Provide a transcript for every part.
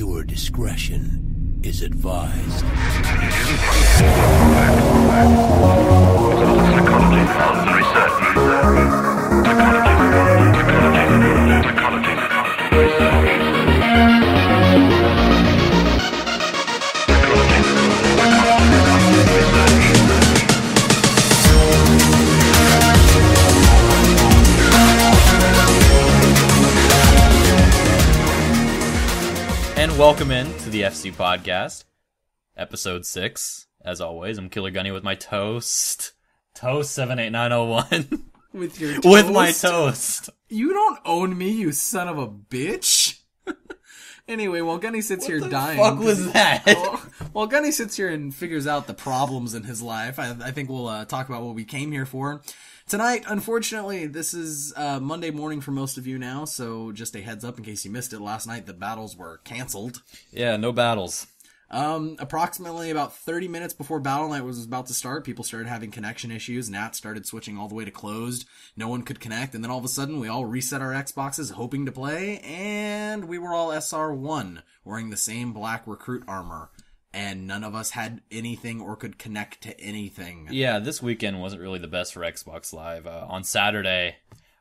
Viewer discretion is advised. And welcome in to the FC Podcast, episode 6. As always, I'm Killer Gunny with my toast. Toast 78901. With your toast? With my toast. You don't own me, you son of a bitch. Anyway, while Gunny sits here dying... What the fuck was that? While Gunny sits here and figures out the problems in his life, I think we'll talk about what we came here for. Tonight, unfortunately, this is Monday morning for most of you now, so just a heads up in case you missed it. Last night, the battles were canceled. Yeah, no battles. Approximately about 30 minutes before Battle Night was about to start, people started having connection issues. Nat started switching all the way to closed. No one could connect, and then all of a sudden, we all reset our Xboxes hoping to play, and we were all SR1, wearing the same black recruit armor. And none of us had anything or could connect to anything. Yeah, this weekend wasn't really the best for Xbox Live. On Saturday,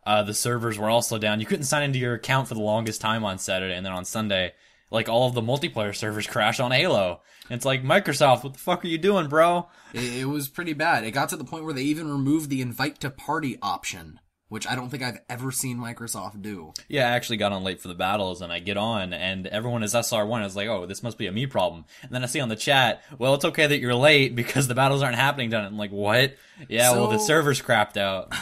the servers were also down. You couldn't sign into your account for the longest time on Saturday, and then on Sunday, like, all of the multiplayer servers crashed on Halo. And it's like, Microsoft, what the fuck are you doing, bro? It was pretty bad. It got to the point where they even removed the invite to party option, which I don't think I've ever seen Microsoft do. Yeah, I actually got on late for the battles, and I get on, and everyone is SR1. I was like, oh, this must be a me problem. And then I see on the chat, well, it's okay that you're late because the battles aren't happening tonight. I'm like, what? Yeah, well, the server's crapped out.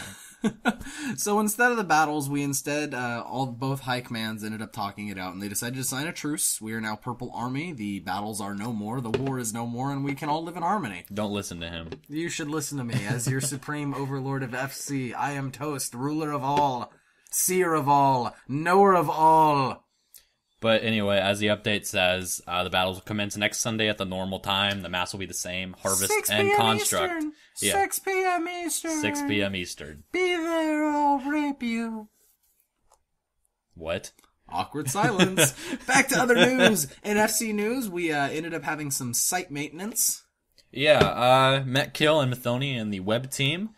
So instead of the battles, we instead, both high commands ended up talking it out, and they decided to sign a truce. We are now Purple Army. The battles are no more. The war is no more, and we can all live in harmony. Don't listen to him. You should listen to me. As your supreme overlord of FC, I am Toast, ruler of all, seer of all, knower of all. But anyway, as the update says, the battles will commence next Sunday at the normal time. The mass will be the same. Harvest and Construct. Eastern. Yeah. 6 p.m. Eastern. 6 p.m. Eastern. Be there or I'll rape you. What? Awkward silence. Back to other news. In FC news, we ended up having some site maintenance. Yeah, Metkill and Mathoni and the web team,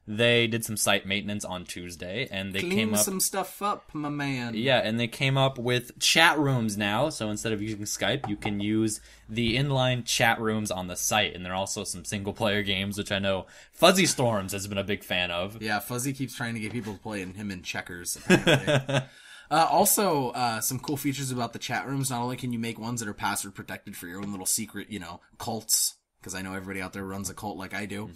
they did some site maintenance on Tuesday, and they came up... some stuff up, my man. Yeah, and they came up with chat rooms now, so instead of using Skype, you can use the inline chat rooms on the site, and there are also some single-player games, which I know Fuzzy Storms has been a big fan of. Yeah, Fuzzy keeps trying to get people to play him in checkers, apparently. Also, some cool features about the chat rooms. Not only can you make ones that are password protected for your own little secret, cults, because I know everybody out there runs a cult like I do.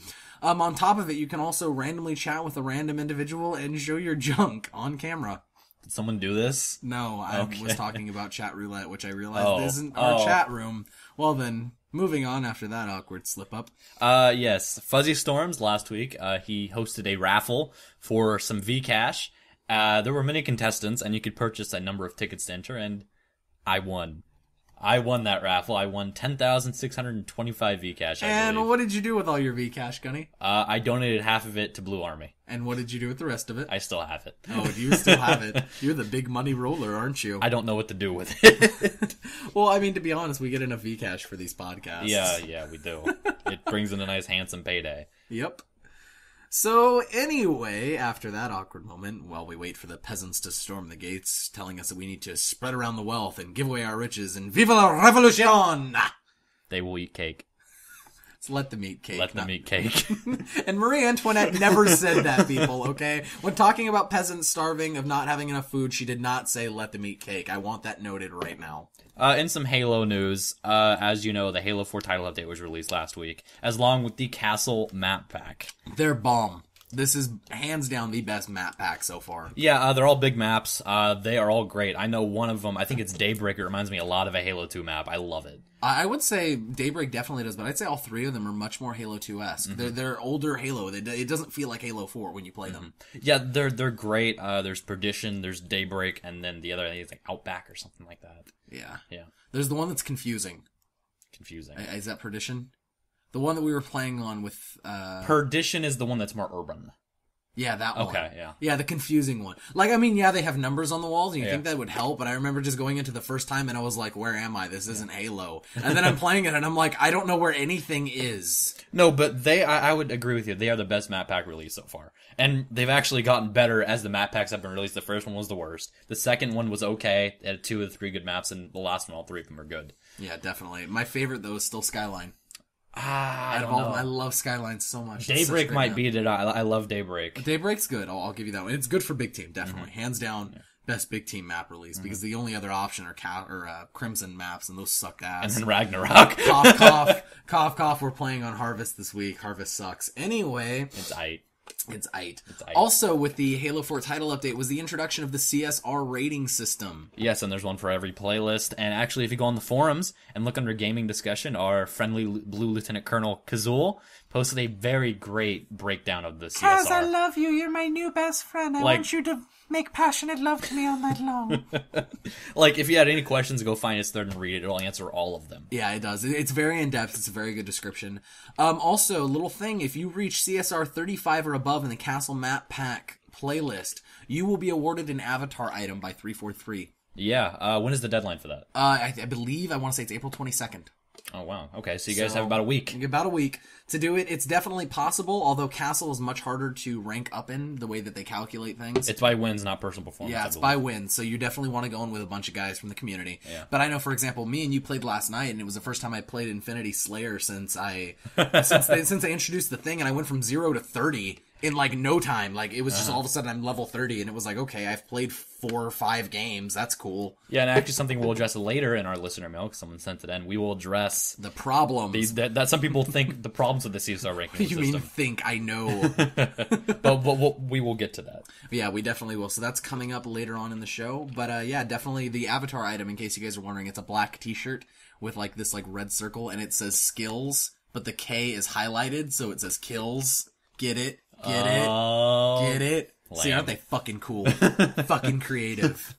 On top of it, you can also randomly chat with a random individual and show your junk on camera. Did someone do this? No, I was talking about chat roulette, which I realized isn't our chat room. Well then, moving on after that awkward slip-up. Yes, Fuzzy Storms last week, he hosted a raffle for some Vcash. There were many contestants, and you could purchase a number of tickets to enter, and I won. I won that raffle. I won 10,625 Vcash, I believe. What did you do with all your Vcash, Gunny? I donated half of it to Blue Army. And what did you do with the rest of it? I still have it. Oh, you still have it. You're the big money roller, aren't you? I don't know what to do with it. Well, I mean, to be honest, we get enough Vcash for these podcasts. Yeah, we do. It brings in a nice, handsome payday. Yep. So, anyway, after that awkward moment, while we wait for the peasants to storm the gates, telling us that we need to spread around the wealth and give away our riches and vive la revolution! They will eat cake. It's let them eat cake. Let them eat cake. And Marie Antoinette never said that, people, okay? When talking about peasants starving of not having enough food, she did not say let them eat cake. I want that noted right now. In some Halo news, as you know, the Halo 4 title update was released last week, as along with the Castle map pack. They're bomb. This is hands down the best map pack so far. Yeah, they're all big maps. They are all great. I know one of them, I think it's Daybreak. It reminds me a lot of a Halo 2 map. I love it. I would say Daybreak definitely does, but I'd say all three of them are much more Halo 2-esque. Mm-hmm. They're older Halo. It doesn't feel like Halo 4 when you play them. Yeah, they're great. There's Perdition, there's Daybreak, and then the other, I think it's like Outback or something like that. Yeah. Yeah. There's the one that's confusing. Confusing. Is that Perdition? The one that we were playing on with... Perdition is the one that's more urban. Yeah, that one. Okay, yeah. Yeah, the confusing one. Like, I mean, yeah, they have numbers on the walls, and you Yeah. think that would help, but I remember just going into the first time, and I was like, where am I? This isn't Halo. And then I'm playing it, and I'm like, I don't know where anything is. No, but I would agree with you. They are the best map pack release so far. And they've actually gotten better as the map packs have been released. The first one was the worst. The second one was okay. It had 2 of the 3 good maps, and the last one, all 3 of them are good. Yeah, definitely. My favorite, though, is still Skyline. I don't know. I love Skyline so much. Daybreak might beat it. I love Daybreak. Daybreak's good. I'll give you that one. It's good for big team, definitely. Hands down, best big team map release, because the only other option are Crimson maps, and those suck ass. And then Ragnarok. Cough, cough, cough, cough. We're playing on Harvest this week. Harvest sucks. Anyway. It's aight. It's aight. Also, with the Halo 4 title update was the introduction of the CSR rating system. Yes, and there's one for every playlist. And actually, if you go on the forums and look under gaming discussion, our friendly blue Lieutenant Colonel Kazul posted a very great breakdown of the CSR. Kaz, I love you. You're my new best friend. I want you to make passionate love to me all night long. Like, if you had any questions, go find his thread and read it. It'll answer all of them. Yeah, it does. It's very in-depth. It's a very good description. Also, little thing, if you reach CSR 35 or above in the Castle Map Pack playlist, you will be awarded an avatar item by 343. Yeah, when is the deadline for that? I believe, I want to say it's April 22nd. Oh, wow. Okay, so you guys have about a week. About a week to do it. It's definitely possible, although Castle is much harder to rank up in the way that they calculate things. It's by wins, not personal performance. Yeah, it's by wins, so you definitely want to go in with a bunch of guys from the community. Yeah. But I know, for example, me and you played last night, and it was the first time I played Infinity Slayer since they introduced the thing, and I went from 0 to 30 in like no time. Like, it was just all of a sudden I'm level 30, and it was like, okay, I've played 4 or 5 games. That's cool. Yeah, and actually something we'll address later in our lister mail, because someone sent it in. We will address the problems. That some people think the problems with the CSR ranking You system. mean think? I know. but we will get to that. Yeah, we definitely will. So that's coming up later on in the show. But yeah, definitely the avatar item, in case you guys are wondering, it's a black t-shirt with like this like red circle, and it says skills, but the K is highlighted, so it says kills. Get it? Get it? See, aren't they fucking cool? Fucking creative.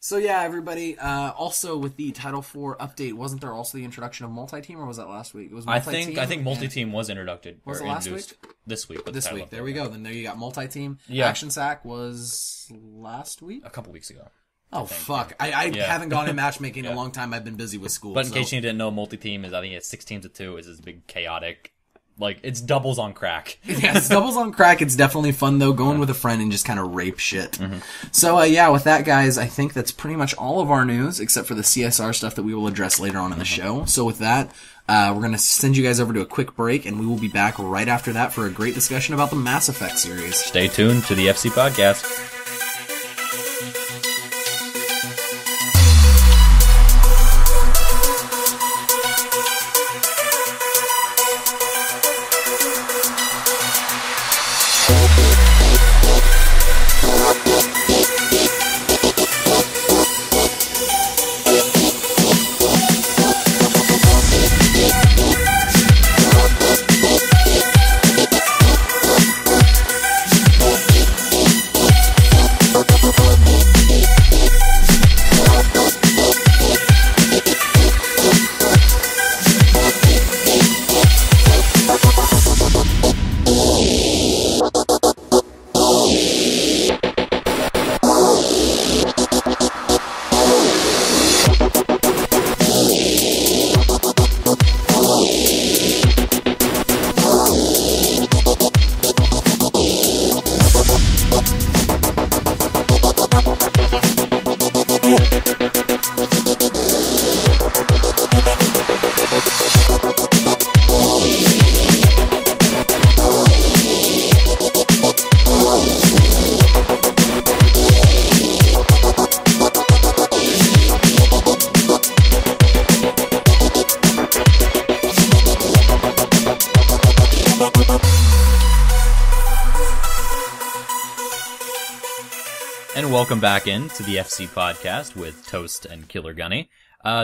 So yeah, everybody, also with the Title 4 update, wasn't there also the introduction of multi-team, or was that last week? It was multi-team. I think multi-team was introduced. Was it last week? This week. This week. There we go. Then there you got multi-team. Yeah. Action Sack was last week? A couple weeks ago. Oh, fuck. I haven't gone in matchmaking in a long time. I've been busy with school. But in case you didn't know, multi-team is, I think it's 6 teams of 2. It's this big chaotic... Like, it's doubles on crack. Yeah, it's doubles on crack. It's definitely fun, though, going with a friend and just kind of rape shit. So, yeah, with that, guys, I think that's pretty much all of our news, except for the CSR stuff that we will address later on in the show. So with that, we're going to send you guys over to a quick break, and we will be back right after that for a great discussion about the Mass Effect series. Stay tuned to the FC Podcast. And welcome back into the FC Podcast with Toast and Killer Gunny.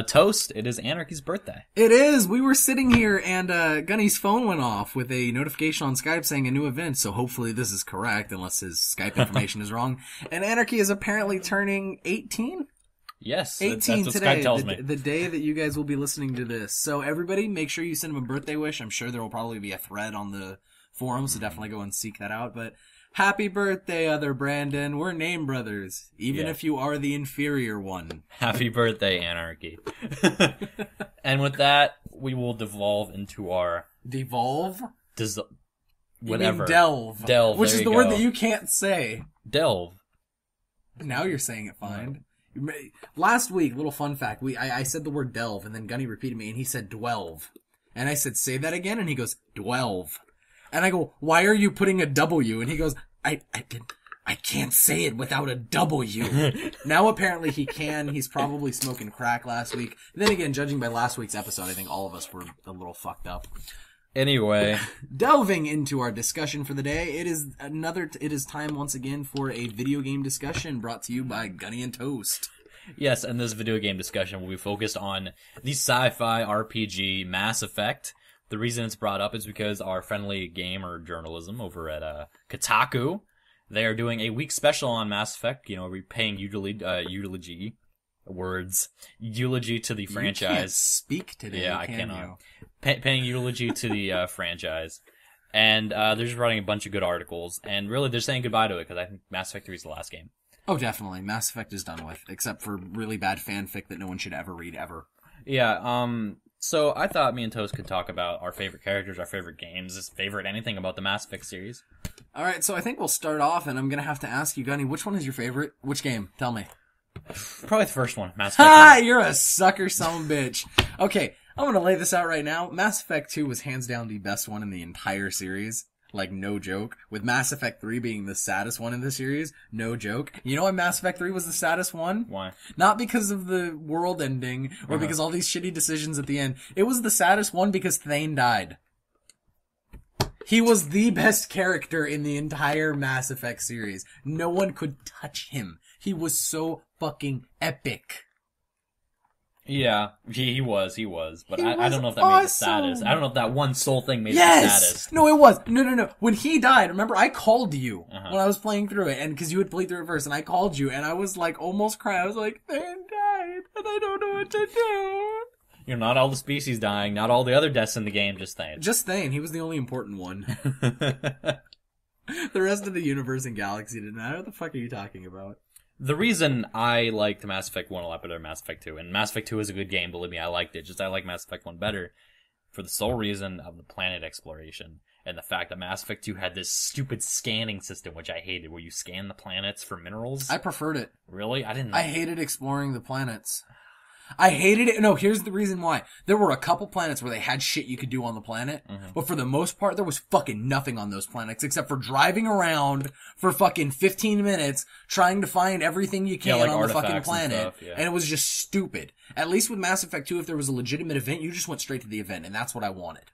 Toast, it is Anarchy's birthday. It is! We were sitting here and Gunny's phone went off with a notification on Skype saying a new event, so hopefully this is correct, unless his Skype information is wrong. And Anarchy is apparently turning 18? Yes, 18 that's what today, Skype tells me. The day that you guys will be listening to this. So everybody, make sure you send him a birthday wish. I'm sure there will probably be a thread on the forum, so definitely go and seek that out. But Happy birthday, other Brandon. We're name brothers, even if you are the inferior one. Happy birthday, Anarchy. And with that, we will devolve into our... Devolve? Whatever. You mean delve. Delve, which there is you the word go. that you can't say. Delve. Now you're saying it fine. Last week, little fun fact, I said the word delve, and then Gunny repeated me, and he said dwelve. And I said, say that again, and he goes, dwelve. And I go, why are you putting a W? And he goes, I can't say it without a W. Now apparently he can. He's probably smoking crack last week. And then again, judging by last week's episode, I think all of us were a little fucked up. Anyway. Delving into our discussion for the day, it is time once again for a video game discussion brought to you by Gunny and Toast. Yes, and this video game discussion will be focused on the sci-fi RPG Mass Effect. The reason it's brought up is because our friendly gamer journalism over at Kotaku, they are doing a week special on Mass Effect. You know, we're paying eulogy to the franchise. You can't speak today, yeah, I cannot. Paying eulogy to the franchise. And they're just writing a bunch of good articles. And really, they're saying goodbye to it, because I think Mass Effect 3 is the last game. Oh, definitely. Mass Effect is done with, except for really bad fanfic that no one should ever read, ever. Yeah, so I thought me and Toast could talk about our favorite characters, our favorite games, favorite anything about the Mass Effect series. Alright, so I think we'll start off, and I'm gonna have to ask you, Gunny, which one is your favorite? Which game? Tell me. Probably the first one, Mass Effect 1. Ha! You're a sucker son of a bitch. Okay, I'm gonna lay this out right now. Mass Effect 2 was hands down the best one in the entire series. Like, no joke. With Mass Effect 3 being the saddest one in the series, no joke. You know why Mass Effect 3 was the saddest one? Why? Not because of the world ending, or because all these shitty decisions at the end. It was the saddest one because Thane died. He was the best character in the entire Mass Effect series. No one could touch him. He was so fucking epic. Yeah, he was. But I was don't know if that made the awesome. saddest. I don't know if that one soul thing made it the Yes! saddest. No, it was. No. When he died, remember, I called you when I was playing through it, and because you had played through it first, and I called you, and I was like, almost crying. I was like, Thane died, and I don't know what to do. You know, not all the species dying, not all the other deaths in the game, just Thane. Just Thane. He was the only important one. The rest of the universe and galaxy didn't matter. What the fuck are you talking about? The reason I liked Mass Effect 1 a lot better than Mass Effect 2, and Mass Effect 2 is a good game, believe me, I liked it, just I like Mass Effect 1 better, for the sole reason of the planet exploration, and the fact that Mass Effect 2 had this stupid scanning system, which I hated, where you scan the planets for minerals. I preferred it. Really? I didn't. I hated exploring the planets. I hated it. No, here's the reason why. There were a couple planets where they had shit you could do on the planet, but for the most part, there was fucking nothing on those planets except for driving around for fucking 15 minutes trying to find everything you can like on the fucking artifacts and planet. stuff, yeah. And it was just stupid. At least with Mass Effect 2, if there was a legitimate event, you just went straight to the event, and that's what I wanted.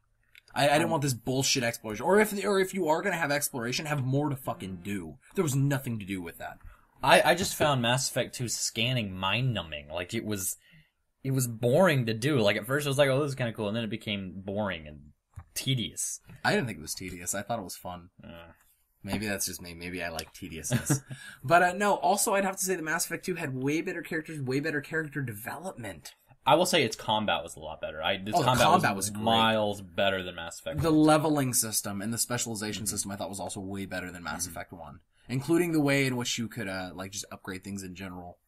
I didn't want this bullshit exploration. Or if you are gonna have exploration, have more to fucking do. There was nothing to do with that. I just found Mass Effect 2 scanning mind-numbing. Like, it was boring to do. Like, at first it was like, oh, this is kind of cool, and then it became boring and tedious. I didn't think it was tedious. I thought it was fun. Maybe that's just me. Maybe I like tediousness. But no, also I'd have to say that Mass Effect 2 had way better characters, way better character development. I will say its combat was a lot better. Combat was miles better than Mass Effect 1. The leveling system and the specialization system I thought was also way better than Mass Effect 1. Including the way in which you could, just upgrade things in general.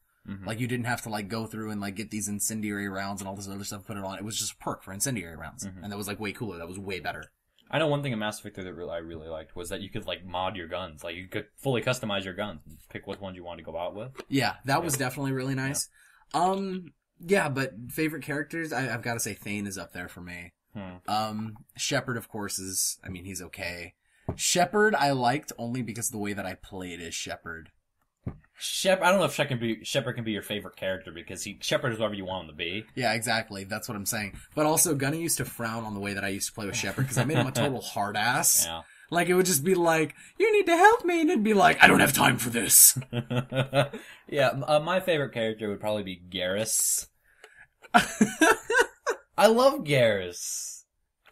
Like, you didn't have to, go through and, get these incendiary rounds and all this other stuff, put it on. It was just a perk for incendiary rounds. And that was, way cooler. That was way better. I know one thing in Mass Effect 3 that I really liked was that you could, mod your guns. Like, you could fully customize your guns and pick what ones you wanted to go out with. Yeah, that was definitely really nice. Yeah, but favorite characters, I've got to say Thane is up there for me. Shepard, of course, he's okay. Shepard I liked only because of the way that I played as Shepard. I don't know if Shepard can be your favorite character because Shepard is whatever you want him to be. Yeah, exactly. That's what I'm saying. But also, Gunny used to frown on the way that I used to play with Shepard because I made him a total hard ass. Yeah. Like, it would just be like, you need to help me, and it'd be like, I don't have time for this. Yeah, my favorite character would probably be Garrus. I love Garrus.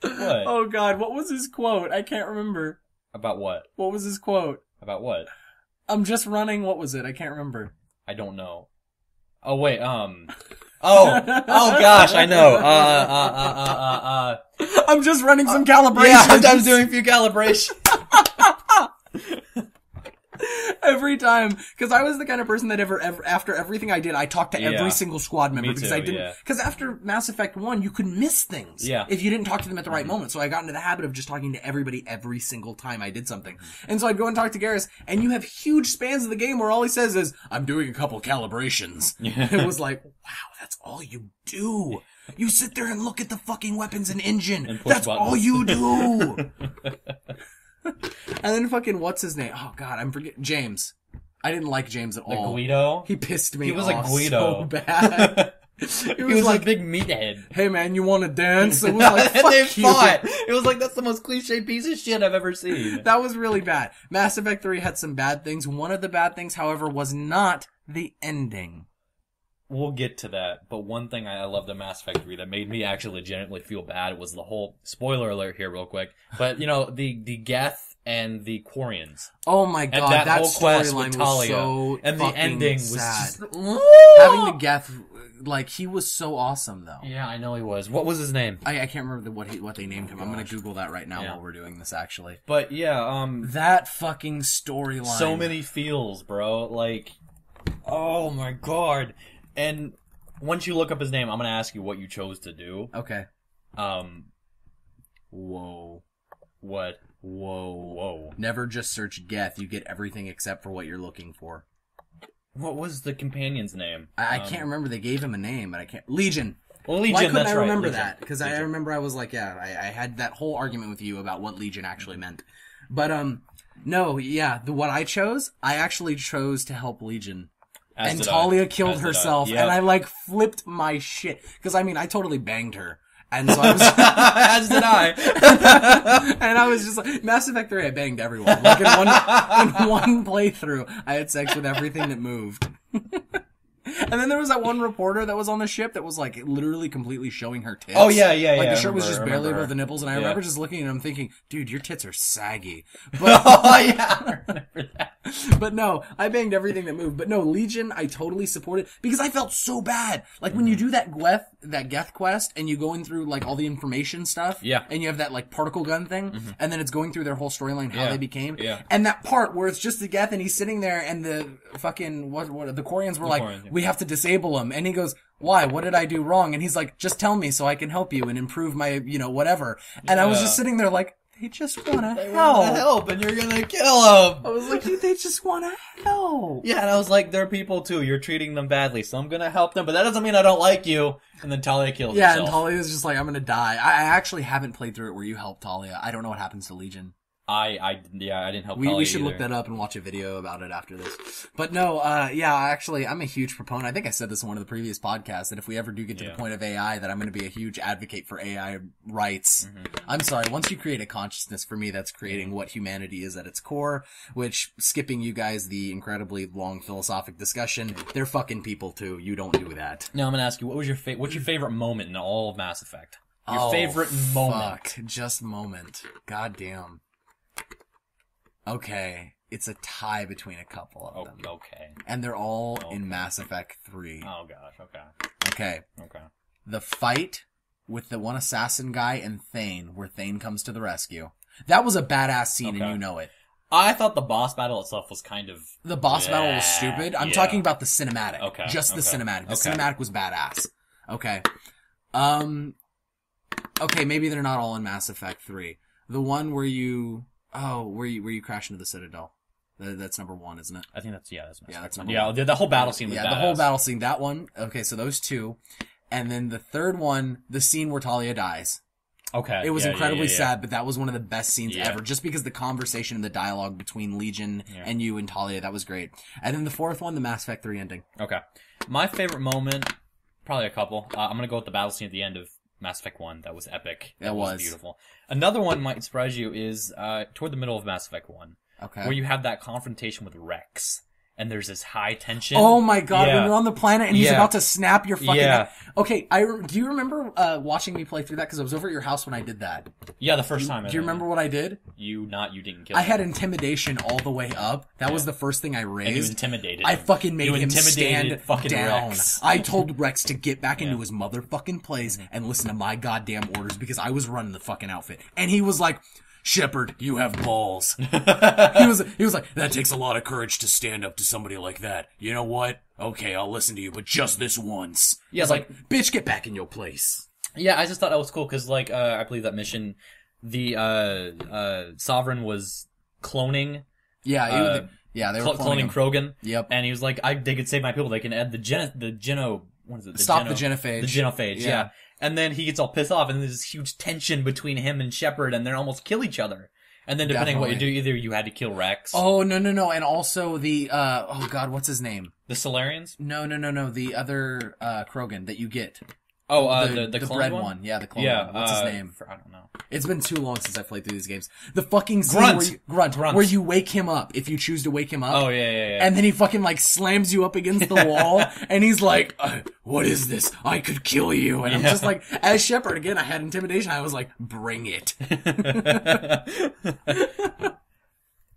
What? Oh god, what was his quote? I can't remember. About what? What was his quote? About what? I'm just running, what was it? I can't remember. I don't know. Oh, wait, oh gosh, I know. I'm just running some calibration. Yeah, I'm doing a few calibrations. Every time, because I was the kind of person that ever after everything I did, I talked to every single squad member because I didn't. Because after Mass Effect 1, you could miss things if you didn't talk to them at the right moment. So I got into the habit of just talking to everybody every single time I did something. And so I'd go and talk to Garrus, and you have huge spans of the game where all he says is, "I'm doing a couple calibrations." It was like, wow, that's all you do. You sit there and look at the fucking weapons and engine. And that's buttons. All you do. And then fucking, what's his name? Oh god, I'm forgetting. James. I didn't like James at all. Guido? He pissed me off. He was like Guido. So bad. He was like a big meathead. Hey man, you want to dance? It was like, fuck they you. fought. It was like, that's the most cliche piece of shit I've ever seen. That was really bad. Mass Effect 3 had some bad things. One of the bad things, however, was not the ending. We'll get to that, but one thing I loved in Mass Effect 3 that made me actually legitimately feel bad was the whole, spoiler alert here real quick, but you know, the Geth and the Quarians. Oh my god, and that whole quest storyline with Talia, was so and the ending was sad. just... Having the Geth, like, he was so awesome though. Yeah, I know he was. What was his name? I can't remember what they named him. I'm gonna Google that right now while we're doing this actually. But yeah, that fucking storyline. So many feels, bro. Like, oh my god. And once you look up his name, I'm gonna ask you what you chose to do. Okay. Whoa. What? Whoa. Never just search Geth. You get everything except for what you're looking for. What was the companion's name? I can't remember. They gave him a name, but I can't. Legion. Well, Legion, Why couldn't that's I remember right. that? Because I remember I was like, I had that whole argument with you about what Legion actually meant. But, no, yeah, what I chose, I actually chose to help Legion. And Talia killed herself, and I, like, flipped my shit. Because, I mean, I totally banged her. And so I was... As did I. And I was just like... Mass Effect 3, I banged everyone. Like, in one playthrough, I had sex with everything that moved. And then there was that one reporter that was on the ship that was, like, literally completely showing her tits. Oh, yeah. Like, the shirt was just barely above the nipples, and I remember just looking at him thinking, dude, your tits are saggy. But, oh, yeah, I remember that. But no, I banged everything that moved. But no, Legion, I totally supported, because I felt so bad. Like, when you do that Geth quest, and you go in through, like, all the information stuff, and you have that, like, particle gun thing, and then it's going through their whole storyline, how they became, and that part where it's just the Geth, and he's sitting there, and the fucking, the Quarians were like, we have to disable him, and he goes, why? What did I do wrong? And he's like, just tell me so I can help you and improve my, whatever. And I was just sitting there like, they just want to help, and you're gonna kill them. I was like, dude, they just want to help. Yeah, and I was like, they're people too. You're treating them badly, so I'm gonna help them, but that doesn't mean I don't like you. And then Talia kills herself. Yeah, and Talia's just like, I'm gonna die. I actually haven't played through it where you help Talia. I don't know what happens to Legion. I didn't help Talia We should either. look that up and watch a video about it after this. But no, actually, I'm a huge proponent. I think I said this in one of the previous podcasts, that if we ever do get to the point of AI, that I'm going to be a huge advocate for AI rights. I'm sorry, once you create a consciousness, for me, that's creating what humanity is at its core, which, skipping you guys the incredibly long philosophic discussion, they're fucking people too. You don't do that. Now I'm going to ask you, what's your favorite moment in all of Mass Effect? Your favorite moment. Fuck, just moment. God damn. Okay, it's a tie between a couple of them. Okay. And they're all in Mass Effect 3. Oh gosh, okay. The fight with the one assassin guy and Thane, where Thane comes to the rescue. That was a badass scene, and you know it. I thought the boss battle itself was kind of... The boss battle was stupid. I'm talking about the cinematic. Okay. Just the cinematic. The cinematic was badass. Okay. Okay, maybe they're not all in Mass Effect 3. The one where you... Oh, where you crash into the Citadel. That's number 1, isn't it? I think that's that's number 1. Yeah, the whole battle scene was badass. The whole battle scene, that one. Okay, so those 2. And then the third one, the scene where Talia dies. Okay. It was incredibly sad, but that was one of the best scenes ever. Just because the conversation and the dialogue between Legion and you and Talia, that was great. And then the fourth one, the Mass Effect 3 ending. Okay. My favorite moment, probably a couple. I'm going to go with the battle scene at the end of Mass Effect 1. That was epic. That was beautiful. Another one might surprise you is toward the middle of Mass Effect 1. Okay. Where you have that confrontation with Rex. And there's this high tension. Oh my god, when you're on the planet and he's about to snap your fucking head. Okay, do you remember watching me play through that? Because I was over at your house when I did that. Yeah, the first time. Do you remember what I did? You didn't kill him. I him. had intimidation all the way up. That was the first thing I raised. And you intimidated him. I fucking made him stand down. Rex. I told Rex to get back into his motherfucking place and listen to my goddamn orders because I was running the fucking outfit. And he was like... Shepard, you have balls. he was like, that takes a lot of courage to stand up to somebody like that. You know what? Okay, I'll listen to you, but just this once. Yeah, it's like, bitch, get back in your place. Yeah, I just thought that was cool, because, like, I believe that mission, the, Sovereign was cloning. Yeah, they were cloning Krogan. Yep. And he was like, they could save my people, they can add the genophage. The genophage, yeah. And then he gets all pissed off, and there's this huge tension between him and Shepard, and they almost kill each other. And then depending on what you do, either you had to kill Rex. Oh, no. And also the, oh god, what's his name? The Solarians? No. The other, Krogan that you get. Oh, the clone red one? Yeah, the clone one. What's his name? I don't know. It's been too long since I played through these games. The fucking scene Grunt, where you wake him up, if you choose to wake him up. Oh, yeah. And then he fucking, like, slams you up against the wall, and he's like, what is this? I could kill you. And I'm just like, as Shepard, again, I had intimidation, I was like, bring it.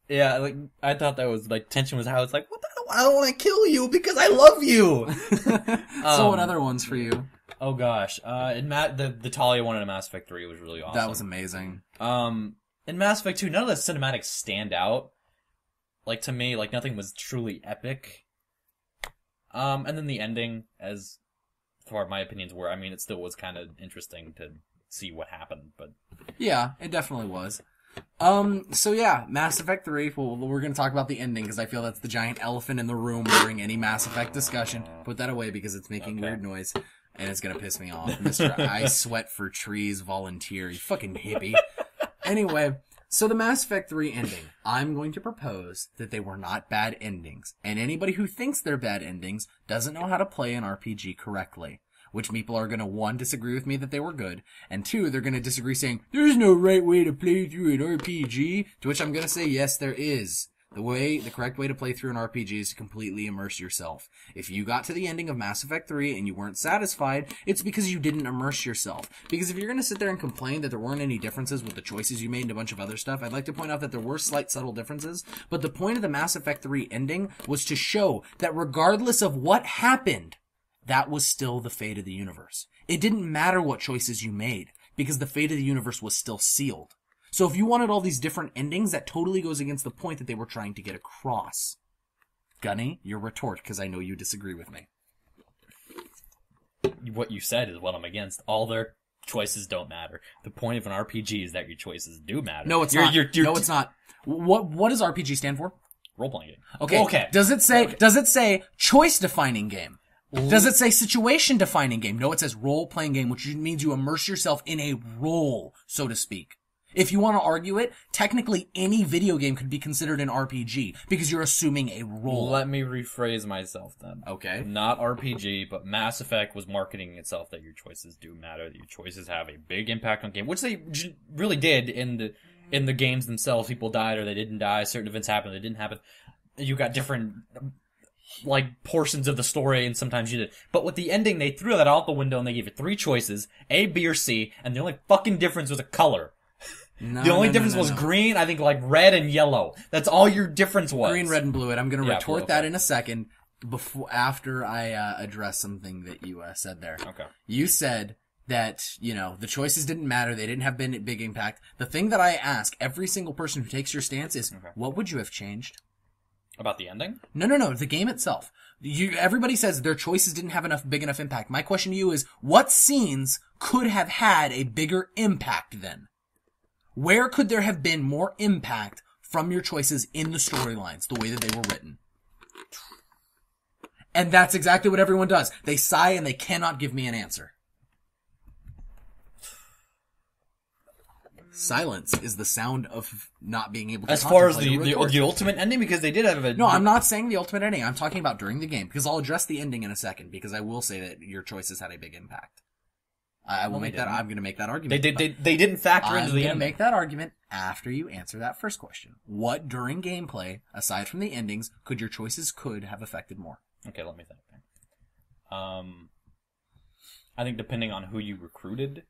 Yeah, like, I thought that was, like, tension was how it's like, what the hell? I don't want to kill you because I love you! So what other ones for you? Oh gosh, the Talia one in Mass Effect 3 was really awesome. That was amazing. In Mass Effect 2, none of the cinematics stand out. Like, to me, like, nothing was truly epic. And then the ending, as far as my opinions were, I mean, it still was kind of interesting to see what happened, but... Yeah, it definitely was. So yeah, Mass Effect 3, we're gonna talk about the ending, because I feel that's the giant elephant in the room during any Mass Effect discussion. Put that away, because it's making weird noise. And it's gonna piss me off. Mr. I Sweat for Trees volunteer, you fucking hippie. Anyway, so the Mass Effect 3 ending. I'm going to propose that they were not bad endings. And anybody who thinks they're bad endings doesn't know how to play an RPG correctly. Which people are gonna, 1, disagree with me that they were good, and 2, they're gonna disagree saying, there's no right way to play through an RPG. To which I'm gonna say, yes, there is. The correct way to play through an RPG is to completely immerse yourself. If you got to the ending of Mass Effect 3 and you weren't satisfied, it's because you didn't immerse yourself. Because if you're going to sit there and complain that there weren't any differences with the choices you made and a bunch of other stuff, I'd like to point out that there were slight subtle differences, but the point of the Mass Effect 3 ending was to show that regardless of what happened, that was still the fate of the universe. It didn't matter what choices you made, because the fate of the universe was still sealed. So if you wanted all these different endings, that totally goes against the point that they were trying to get across. Gunny, your retort, because I know you disagree with me. What you said is what I'm against. All their choices don't matter. The point of an RPG is that your choices do matter. No, it's not. No, it's not. What does RPG stand for? Role-playing game. Okay. Does it say choice-defining game? Does it say situation-defining game? No, it says role-playing game, which means you immerse yourself in a role, so to speak. If you want to argue it, technically any video game could be considered an RPG, because you're assuming a role. Let me rephrase myself then. Okay. Not RPG, but Mass Effect was marketing itself that your choices do matter, that your choices have a big impact on the game, which they really did in the games themselves. People died or they didn't die, certain events happened, they didn't happen. You got different, like, portions of the story, and sometimes you did. But with the ending, they threw that out the window and they gave you 3 choices, A, B, or C, and the only fucking difference was a color. The only difference was green, I think, like red and yellow. That's all your difference was. Green, red, and blue. And I'm going to retort that in a second, after I address something that you said there. Okay. You said that, the choices didn't matter. They didn't have big impact. The thing that I ask every single person who takes your stance is, what would you have changed? About the ending? No. The game itself. Everybody says their choices didn't have big enough impact. My question to you is, what scenes could have had a bigger impact then? Where could there have been more impact from your choices in the storylines, the way that they were written? And that's exactly what everyone does. They sigh and they cannot give me an answer. Silence is the sound of not being able to As far as the ultimate ending, because they did have a... No, I'm not saying the ultimate ending. I'm talking about during the game, because I'll address the ending in a second, because I will say that your choices had a big impact. I'm going to make that argument. They didn't factor into the end. I'm going to make that argument after you answer that first question. What, during gameplay, aside from the endings, could your choices have affected more? Okay, let me think. I think depending on who you recruited,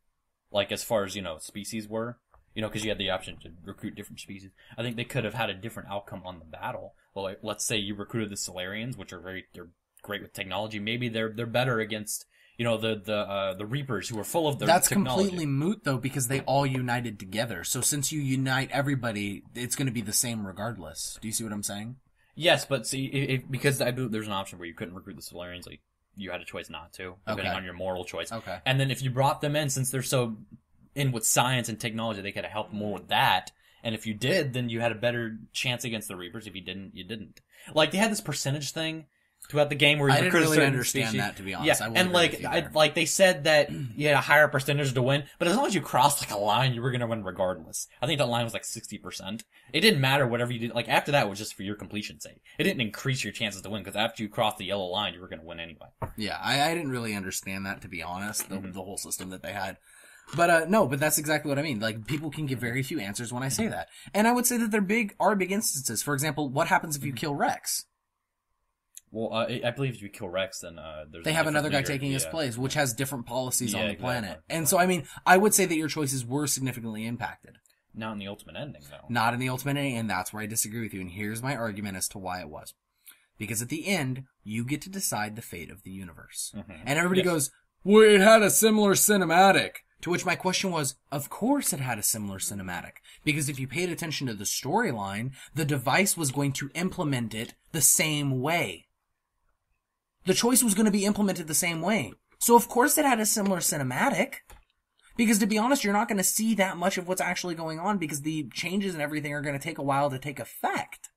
like as far as, species were, because you had the option to recruit different species, I think they could have had a different outcome on the battle. Well, like, let's say you recruited the Solarians, which they're great with technology. Maybe they're better against, the Reapers who were full of their That's technology. completely moot, though, because they all united together. So since you unite everybody, it's going to be the same regardless. Do you see what I'm saying? Yes, but see, because I believe there's an option where you couldn't recruit the Solarians, like, you had a choice not to, depending on your moral choice. Okay. And then if you brought them in, since they're so in with science and technology, they could have helped more with that. And if you did, then you had a better chance against the Reapers. If you didn't, you didn't. Like, they had this percentage thing throughout the game where you I didn't really understand species. that, to be honest. Yeah, and like they said that you had a higher percentage to win, but as long as you crossed like a line, you were gonna win regardless. I think that line was like 60%. It didn't matter whatever you did. Like after that, it was just for your completion's sake. It didn't increase your chances to win because after you crossed the yellow line, you were gonna win anyway. Yeah, I didn't really understand that, to be honest. The whole system that they had. But no, but that's exactly what I mean. Like, people can give very few answers when I say that. And I would say that there are big instances. For example, what happens if you kill Rex? Well, I believe if you kill Rex, then they have another guy taking his place, which has different policies on the planet. And so, I mean, I would say that your choices were significantly impacted. Not in the ultimate ending, though. Not in the ultimate ending, and that's where I disagree with you. And here's my argument as to why it was. Because at the end, you get to decide the fate of the universe. And everybody goes, well, it had a similar cinematic. To which my question was, of course it had a similar cinematic. Because if you paid attention to the storyline, the device was going to implement it the same way. The choice was going to be implemented the same way. So of course it had a similar cinematic. Because to be honest, you're not going to see that much of what's actually going on because the changes and everything are going to take a while to take effect.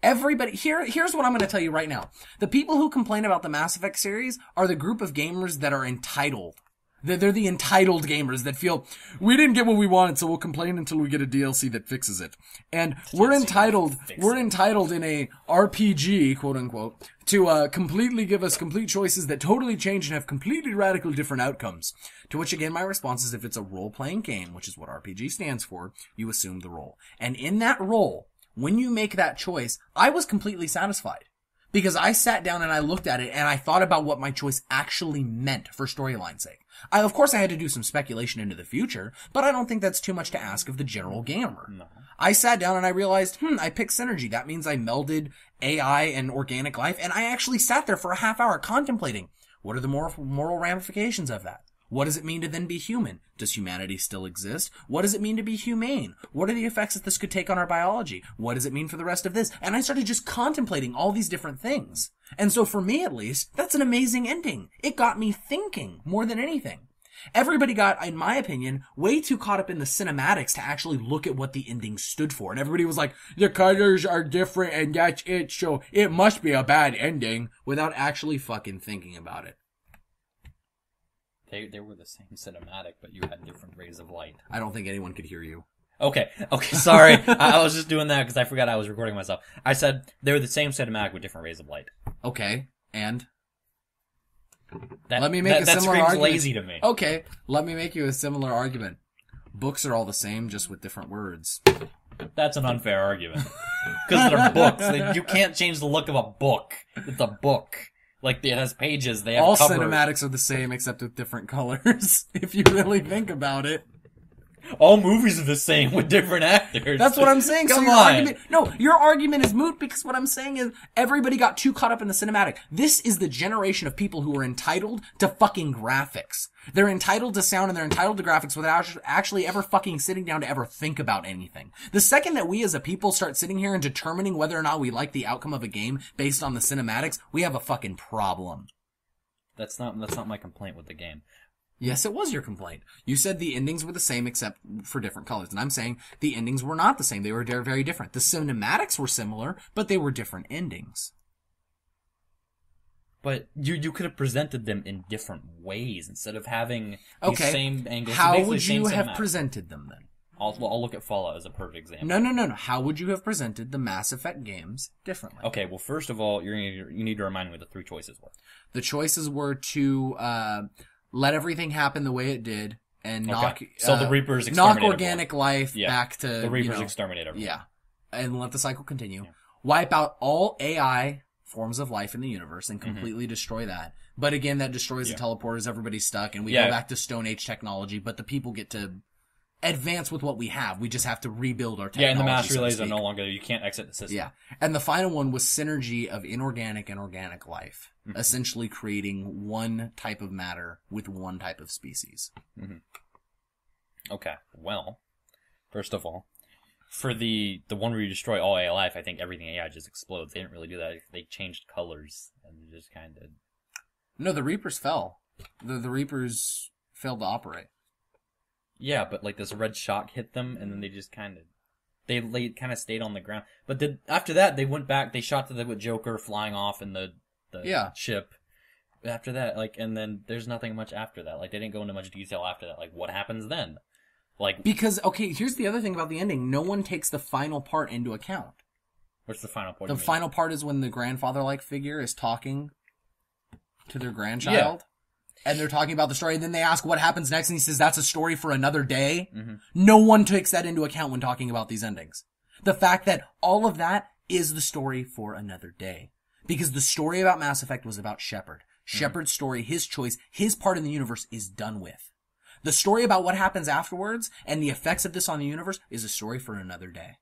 Everybody, here's what I'm going to tell you right now. The people who complain about the Mass Effect series are the group of gamers that are entitled. They're the entitled gamers that feel, we didn't get what we wanted, so we'll complain until we get a DLC that fixes it. And we're entitled in a RPG, quote unquote, to completely give us complete choices that totally change and have completely radical different outcomes. To which again, my response is if it's a role-playing game, which is what RPG stands for, you assume the role. And in that role, when you make that choice, I was completely satisfied. Because I sat down and I looked at it and I thought about what my choice actually meant for storyline's sake. Of course, I had to do some speculation into the future, but I don't think that's too much to ask of the general gamer. No. I sat down and I realized, I picked synergy. That means I melded AI and organic life, and I actually sat there for a half hour contemplating, what are the moral ramifications of that? What does it mean to then be human? Does humanity still exist? What does it mean to be humane? What are the effects that this could take on our biology? What does it mean for the rest of this? And I started just contemplating all these different things. And so for me, at least, that's an amazing ending. It got me thinking more than anything. Everybody got, in my opinion, way too caught up in the cinematics to actually look at what the ending stood for. And everybody was like, the colors are different and that's it, so it must be a bad ending, without actually fucking thinking about it. They were the same cinematic, but you had different rays of light. I don't think anyone could hear you. Okay, sorry. I was just doing that because I forgot I was recording myself. I said they were the same cinematic with different rays of light. Okay, and? Let me make a similar argument. That screams lazy to me. Okay, let me make you a similar argument. Books are all the same, just with different words. That's an unfair argument. Because they're books. You can't change the look of a book. It's a book. Like, it has pages, they have all covers. Cinematics are the same, except with different colors, if you really think about it. All movies are the same with different actors. That's what I'm saying. Come on. Your argument is moot because what I'm saying is everybody got too caught up in the cinematic. This is the generation of people who are entitled to fucking graphics. They're entitled to sound and they're entitled to graphics without actually ever fucking sitting down to ever think about anything. The second that we as a people start sitting here and determining whether or not we like the outcome of a game based on the cinematics, we have a fucking problem. That's not my complaint with the game. Yes, it was your complaint. You said the endings were the same except for different colors. And I'm saying the endings were not the same. They were very different. The cinematics were similar, but they were different endings. But you could have presented them in different ways instead of having these same angles. How would you have presented them then? I'll look at Fallout as a perfect example. No. How would you have presented the Mass Effect games differently? Okay, well, first of all, you need to remind me what the three choices were. The choices were to let everything happen the way it did and knock. So the Reapers knock organic life back to the Reapers exterminate everyone. Yeah, and let the cycle continue. Yeah. Wipe out all AI forms of life in the universe and completely destroy that. But again, that destroys the teleporters. Everybody's stuck, and we go back to Stone Age technology. But the people get to advance with what we have. We just have to rebuild our technology. Yeah, and the mass relays so to are speak. no longer, you can't exit the system. Yeah. And the final one was synergy of inorganic and organic life, essentially creating one type of matter with one type of species. Okay, well, first of all, for the one where you destroy all AI life, I think everything AI just explodes. They didn't really do that. They changed colors and just kind of... No, the Reapers fell. The Reapers failed to operate. Yeah, but like this red shock hit them, and then they just kind of... They kind of stayed on the ground. But after that, they went back, they shot to the Joker flying off in the ship. After that, like, and then there's nothing much after that. Like, they didn't go into much detail after that. Like, what happens then? Like, because, okay, here's the other thing about the ending. No one takes the final part into account. What's the final part? The final part is when the grandfather-like figure is talking to their grandchild. Yeah. And they're talking about the story, and then they ask what happens next, and he says, that's a story for another day. No one takes that into account when talking about these endings. The fact that all of that is the story for another day. Because the story about Mass Effect was about Shepard. Shepard's story, his choice, his part in the universe is done with. The story about what happens afterwards and the effects of this on the universe is a story for another day.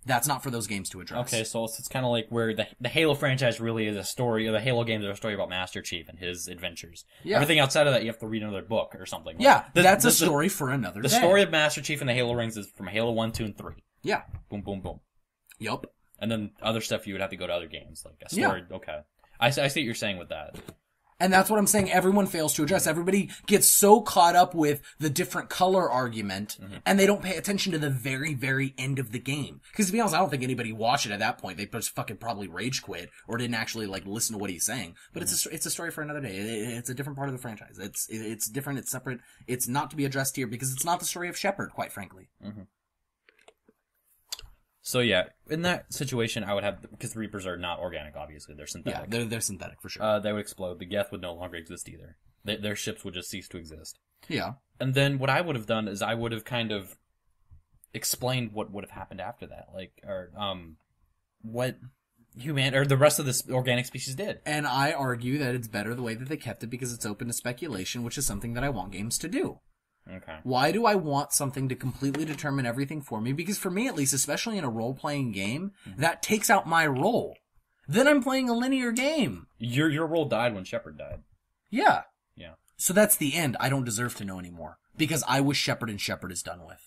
That's not for those games to address. Okay, so it's kind of like where the Halo franchise really is a story, or the Halo games are a story about Master Chief and his adventures. Yeah. Everything outside of that, you have to read another book or something. Yeah, that's a story for another day. The story of Master Chief and the Halo rings is from Halo 1, 2, and 3. Yeah. Boom, boom, boom. Yup. And then other stuff you would have to go to other games, like a story. Yeah. Okay. I see what you're saying with that. And that's what I'm saying everyone fails to address. Everybody gets so caught up with the different color argument, and they don't pay attention to the very, very end of the game. Because to be honest, I don't think anybody watched it at that point. They just fucking probably rage quit, or didn't actually, like, listen to what he's saying. But it's a story for another day. It's a different part of the franchise. It's different, it's separate. It's not to be addressed here, because it's not the story of Shepard, quite frankly. So yeah, in that situation, I would have, because the Reapers are not organic, obviously, they're synthetic. Yeah, they're synthetic for sure. They would explode. The Geth would no longer exist either. Their ships would just cease to exist. Yeah. And then what I would have done is I would have kind of explained what would have happened after that, like, or what the rest of this organic species did. And I argue that it's better the way that they kept it because it's open to speculation, which is something that I want games to do. Okay. Why do I want something to completely determine everything for me? Because for me, at least, especially in a role-playing game, that takes out my role. Then I'm playing a linear game. Your role died when Shepard died. Yeah. Yeah. So that's the end. I don't deserve to know anymore. Because I was Shepard and Shepard is done with.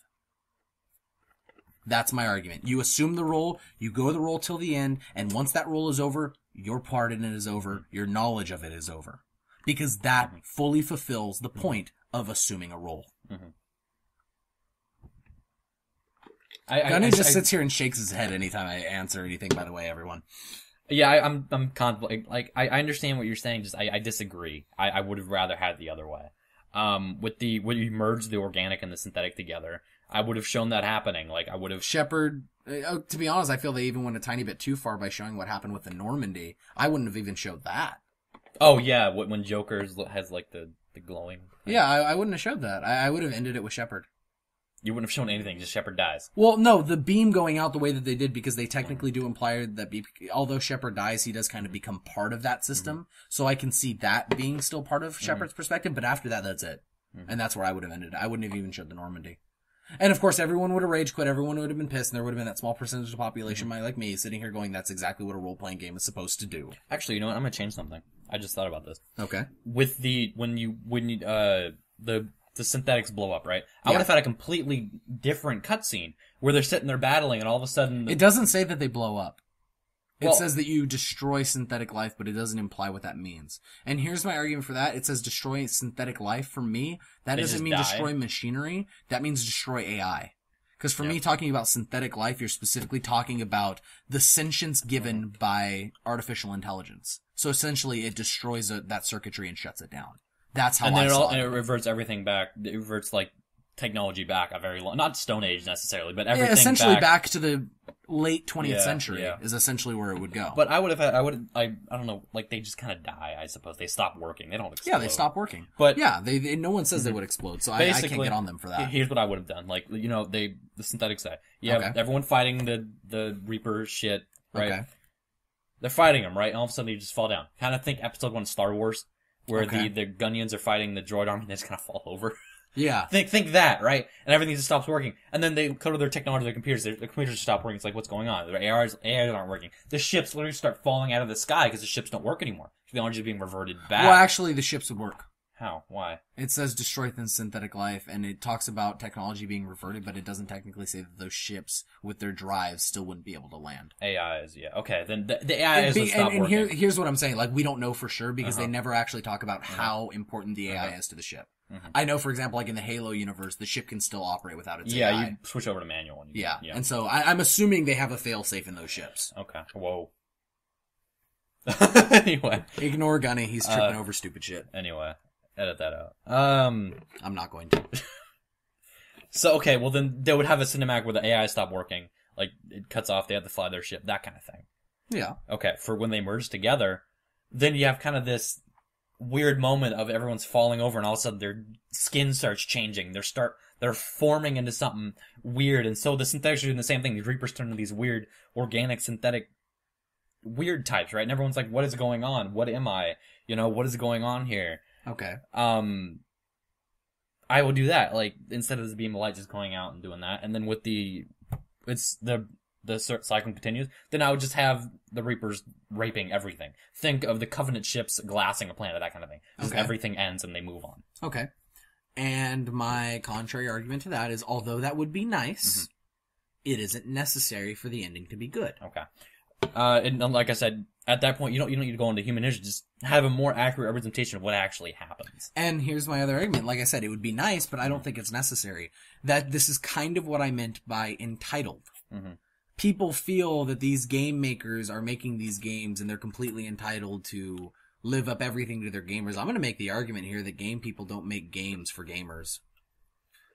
That's my argument. You assume the role, you go the role till the end, and once that role is over, your part in it is over, your knowledge of it is over. Because that fully fulfills the point of assuming a role. Gunny just sits here and shakes his head anytime I answer anything, by the way, everyone. Yeah, I understand what you're saying, just I disagree. I would have rather had it the other way. When you merge the organic and the synthetic together, I would have shown that happening. Like, I would have... Shepard, to be honest, I feel they even went a tiny bit too far by showing what happened with the Normandy. I wouldn't have even showed that. Oh, yeah, when Joker has, like, the glowing thing. Yeah, I wouldn't have showed that. I would have ended it with Shepard. You wouldn't have shown anything, just Shepard dies. Well, no, the beam going out the way that they did, because they technically do imply that although Shepard dies, he does kind of become part of that system. So I can see that being still part of Shepard's perspective, but after that, that's it. And that's where I would have ended. I wouldn't have even showed the Normandy. And of course, everyone would have rage quit, everyone would have been pissed, and there would have been that small percentage of the population like me sitting here going, that's exactly what a role-playing game is supposed to do. Actually, you know what? I'm gonna change something. I just thought about this. Okay. With when the synthetics blow up, right? I would have had a completely different cutscene where they're sitting there battling, and all of a sudden... It doesn't say that they blow up. It says that you destroy synthetic life, but it doesn't imply what that means. And here's my argument for that. It says destroy synthetic life. For me, that doesn't mean destroy machinery. That means destroy AI. Because for me, talking about synthetic life, you're specifically talking about the sentience given by artificial intelligence. So essentially, it destroys that circuitry and shuts it down. That's how I saw it. And it reverts everything back. It reverts, like, technology back a very long... Not Stone Age, necessarily, but everything essentially back to the late 20th century is essentially where it would go. But I don't know, like, they just kind of die, I suppose. They stop working. They don't explode. Yeah, they stop working. But yeah, no one says they would explode, so I can't get on them for that. Here's what I would have done. Like, you know, the synthetic side. You have everyone fighting the Reaper shit, right? Okay. They're fighting them, right? And all of a sudden they just fall down. Kind of think episode 1 Star Wars, where the Gunians are fighting the droid army and they just kind of fall over. Yeah. Think that, right? And everything just stops working. And then they go to their technology, their computers, the computers stop working. It's like, what's going on? Their AIs aren't working. The ships literally start falling out of the sky because the ships don't work anymore. Technology is being reverted back. Well, actually, the ships would work. How? Why? It says destroy synthetic life, and it talks about technology being reverted, but it doesn't technically say that those ships with their drives still wouldn't be able to land. AIs, yeah. Okay, then the AIs would stop working. And here's what I'm saying. Like, we don't know for sure because they never actually talk about how important the AI is to the ship. I know, for example, like in the Halo universe, the ship can still operate without its AI. Yeah, you switch over to manual. And yeah, and so I'm assuming they have a failsafe in those ships. Okay. Whoa. Anyway. Ignore Gunny, he's tripping over stupid shit. Anyway. Edit that out. I'm not going to. So, okay, well then they would have a cinematic where the AI stop working. Like, it cuts off, they have to fly their ship, that kind of thing. Yeah. Okay, for when they merge together, then you have kind of this weird moment of everyone's falling over and all of a sudden their skin starts changing. They're forming into something weird, and so the synthetics are doing the same thing. These Reapers turn into these weird, organic, synthetic, weird types, right? And everyone's like, what is going on? What am I? What is going on here? Okay. I will do that, like, instead of the beam of light just going out and doing that, and then with the cycle continues, then I would just have the Reapers raping everything. Think of the Covenant ships glassing a planet, that kind of thing. Just everything ends and they move on. Okay. And my contrary argument to that is, although that would be nice, it isn't necessary for the ending to be good. Okay. And like I said, at that point, you don't need to go into human nature. Just have a more accurate representation of what actually happens. And here's my other argument. Like I said, it would be nice, but I don't think it's necessary. That this is kind of what I meant by entitled. People feel that these game makers are making these games and they're completely entitled to live up everything to their gamers. I'm going to make the argument here that game people don't make games for gamers.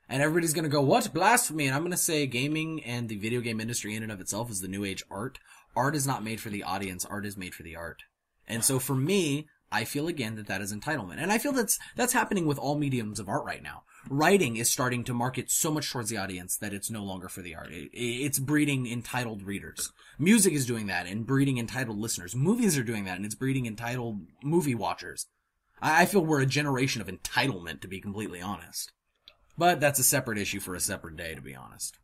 And everybody's going to go, what? Blasphemy! And I'm going to say gaming and the video game industry in and of itself is the new age art. Art is not made for the audience. Art is made for the art. And so for me, I feel again that is entitlement. And I feel that's happening with all mediums of art right now. Writing is starting to market so much towards the audience that it's no longer for the art. It's breeding entitled readers. Music is doing that and breeding entitled listeners. Movies are doing that and it's breeding entitled movie watchers. I feel we're a generation of entitlement, to be completely honest. But that's a separate issue for a separate day, to be honest.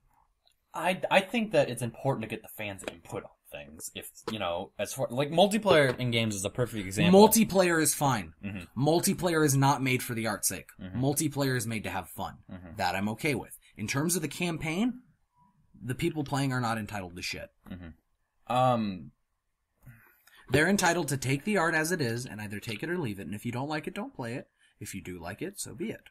I think that it's important to get the fans' input on things. If, as far, like, multiplayer in games is a perfect example. Multiplayer is fine. Multiplayer is not made for the art's sake. Multiplayer is made to have fun. That I'm okay with. In terms of the campaign, the people playing are not entitled to shit. They're entitled to take the art as it is, and either take it or leave it. And if you don't like it, don't play it. If you do like it, so be it.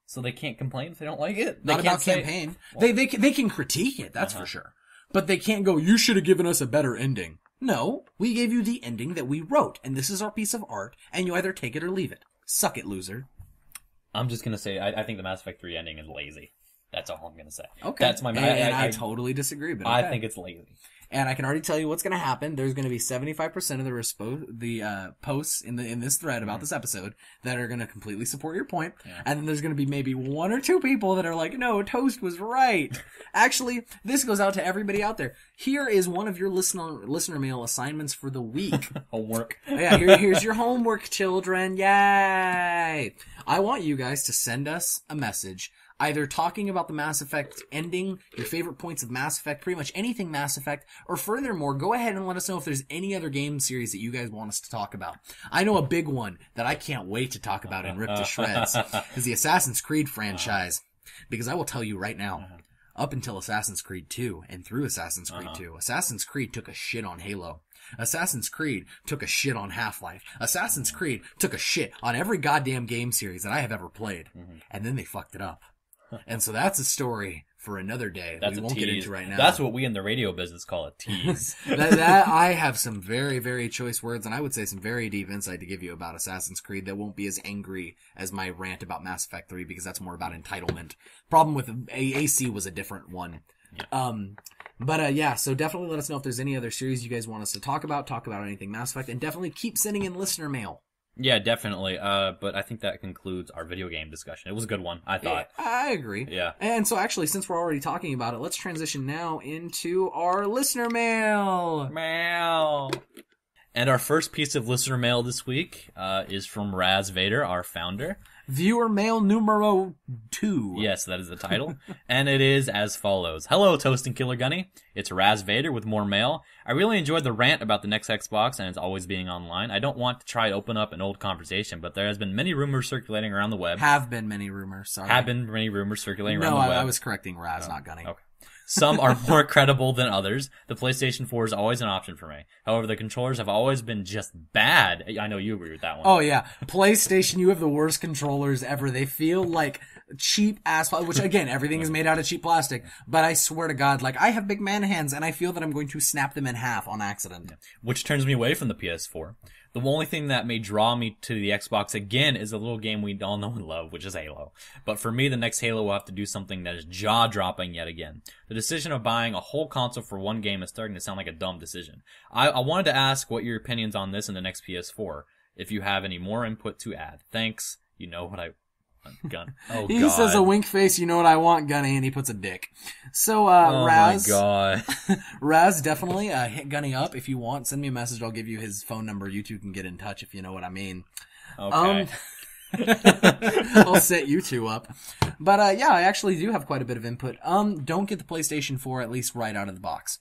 So they can't complain if they don't like it? Not about campaign. Well, they can critique it, that's for sure. But they can't go, you should have given us a better ending. No, we gave you the ending that we wrote, and this is our piece of art, and you either take it or leave it. Suck it, loser. I'm just gonna say, I think the Mass Effect 3 ending is lazy. That's all I'm gonna say. Okay. That's my... I totally disagree, but okay. I think it's lazy. And I can already tell you what's going to happen. There's going to be 75% of the posts in this thread about this episode that are going to completely support your point. Yeah. And then there's going to be maybe one or two people that are like, no, Toast was right. Actually, this goes out to everybody out there. Here is one of your listener mail assignments for the week. Homework. Yeah, here's your homework, children. Yay! I want you guys to send us a message either talking about the Mass Effect ending, your favorite points of Mass Effect, pretty much anything Mass Effect, or furthermore, go ahead and let us know if there's any other game series that you guys want us to talk about. I know a big one that I can't wait to talk about and rip to shreds is the Assassin's Creed franchise. Because I will tell you right now, up until Assassin's Creed 2 and through Assassin's Creed 2, Assassin's Creed took a shit on Halo. Assassin's Creed took a shit on Half-Life. Assassin's Creed took a shit on every goddamn game series that I have ever played. And then they fucked it up. And so that's a story for another day that we won't get into right now. That's what we in the radio business call a tease. that I have some very, very choice words, and I would say some very deep insight to give you about Assassin's Creed that won't be as angry as my rant about Mass Effect 3, because that's more about entitlement. Problem with AC was a different one. Yeah. So definitely let us know if there's any other series you guys want us to talk about anything Mass Effect, and definitely keep sending in listener mail. Yeah, definitely. But I think that concludes our video game discussion. It was a good one, I thought. Yeah, I agree. Yeah. And so actually, since we're already talking about it, let's transition now into our listener mail. And our first piece of listener mail this week is from Raz Vader, our founder. Viewer mail numero 2. Yes, that is the title. And it is as follows. Hello, Toast and Killer Gunny. It's Raz Vader with more mail. I really enjoyed the rant about the next Xbox and it's always being online. I don't want to try to open up an old conversation, but there has been many rumors circulating around the web. Have been many rumors, sorry. Have been many rumors circulating around the web. No, I was correcting Raz, not Gunny. Okay. Some are more credible than others. The PlayStation 4 is always an option for me. However, the controllers have always been just bad. I know you agree with that one. Oh yeah. PlayStation, you have the worst controllers ever. They feel like cheap asphalt, which again, everything is made out of cheap plastic. But I swear to God, like I have big man hands and I feel that I'm going to snap them in half on accident. Which turns me away from the PS4. The only thing that may draw me to the Xbox again is a little game we all know and love, which is Halo. But for me, the next Halo will have to do something that is jaw-dropping yet again. The decision of buying a whole console for one game is starting to sound like a dumb decision. I wanted to ask what your opinions on this in the next PS4, if you have any more input to add. Thanks. You know what I... Gun. Oh, he God. says a wink face, you know what I want, Gunny, and he puts a dick. So, oh Raz. My God. Raz, definitely, hit Gunny up if you want. Send me a message. I'll give you his phone number. You two can get in touch if you know what I mean. Okay. I'll set you two up. But, yeah, I actually do have quite a bit of input. Don't get the PlayStation 4 at least right out of the box.